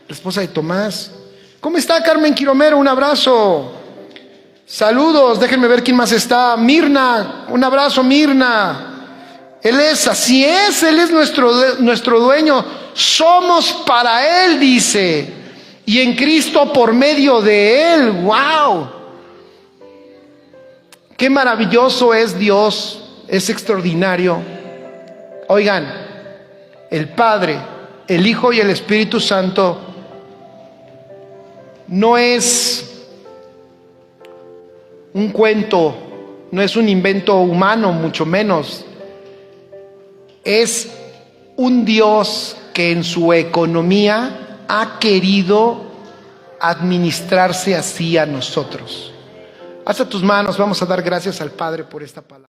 la esposa de Tomás. ¿Cómo está Carmen Quiromero? Un abrazo. Saludos, déjenme ver quién más está. Mirna, un abrazo, Mirna. Él es, así es, Él es nuestro dueño. Somos para Él, dice. Y en Cristo por medio de Él. ¡Wow! Qué maravilloso es Dios. Es extraordinario. Oigan, el Padre, el Hijo y el Espíritu Santo no es un cuento, no es un invento humano, mucho menos. Es un Dios que en su economía ha querido administrarse así a nosotros. Alza tus manos, vamos a dar gracias al Padre por esta palabra.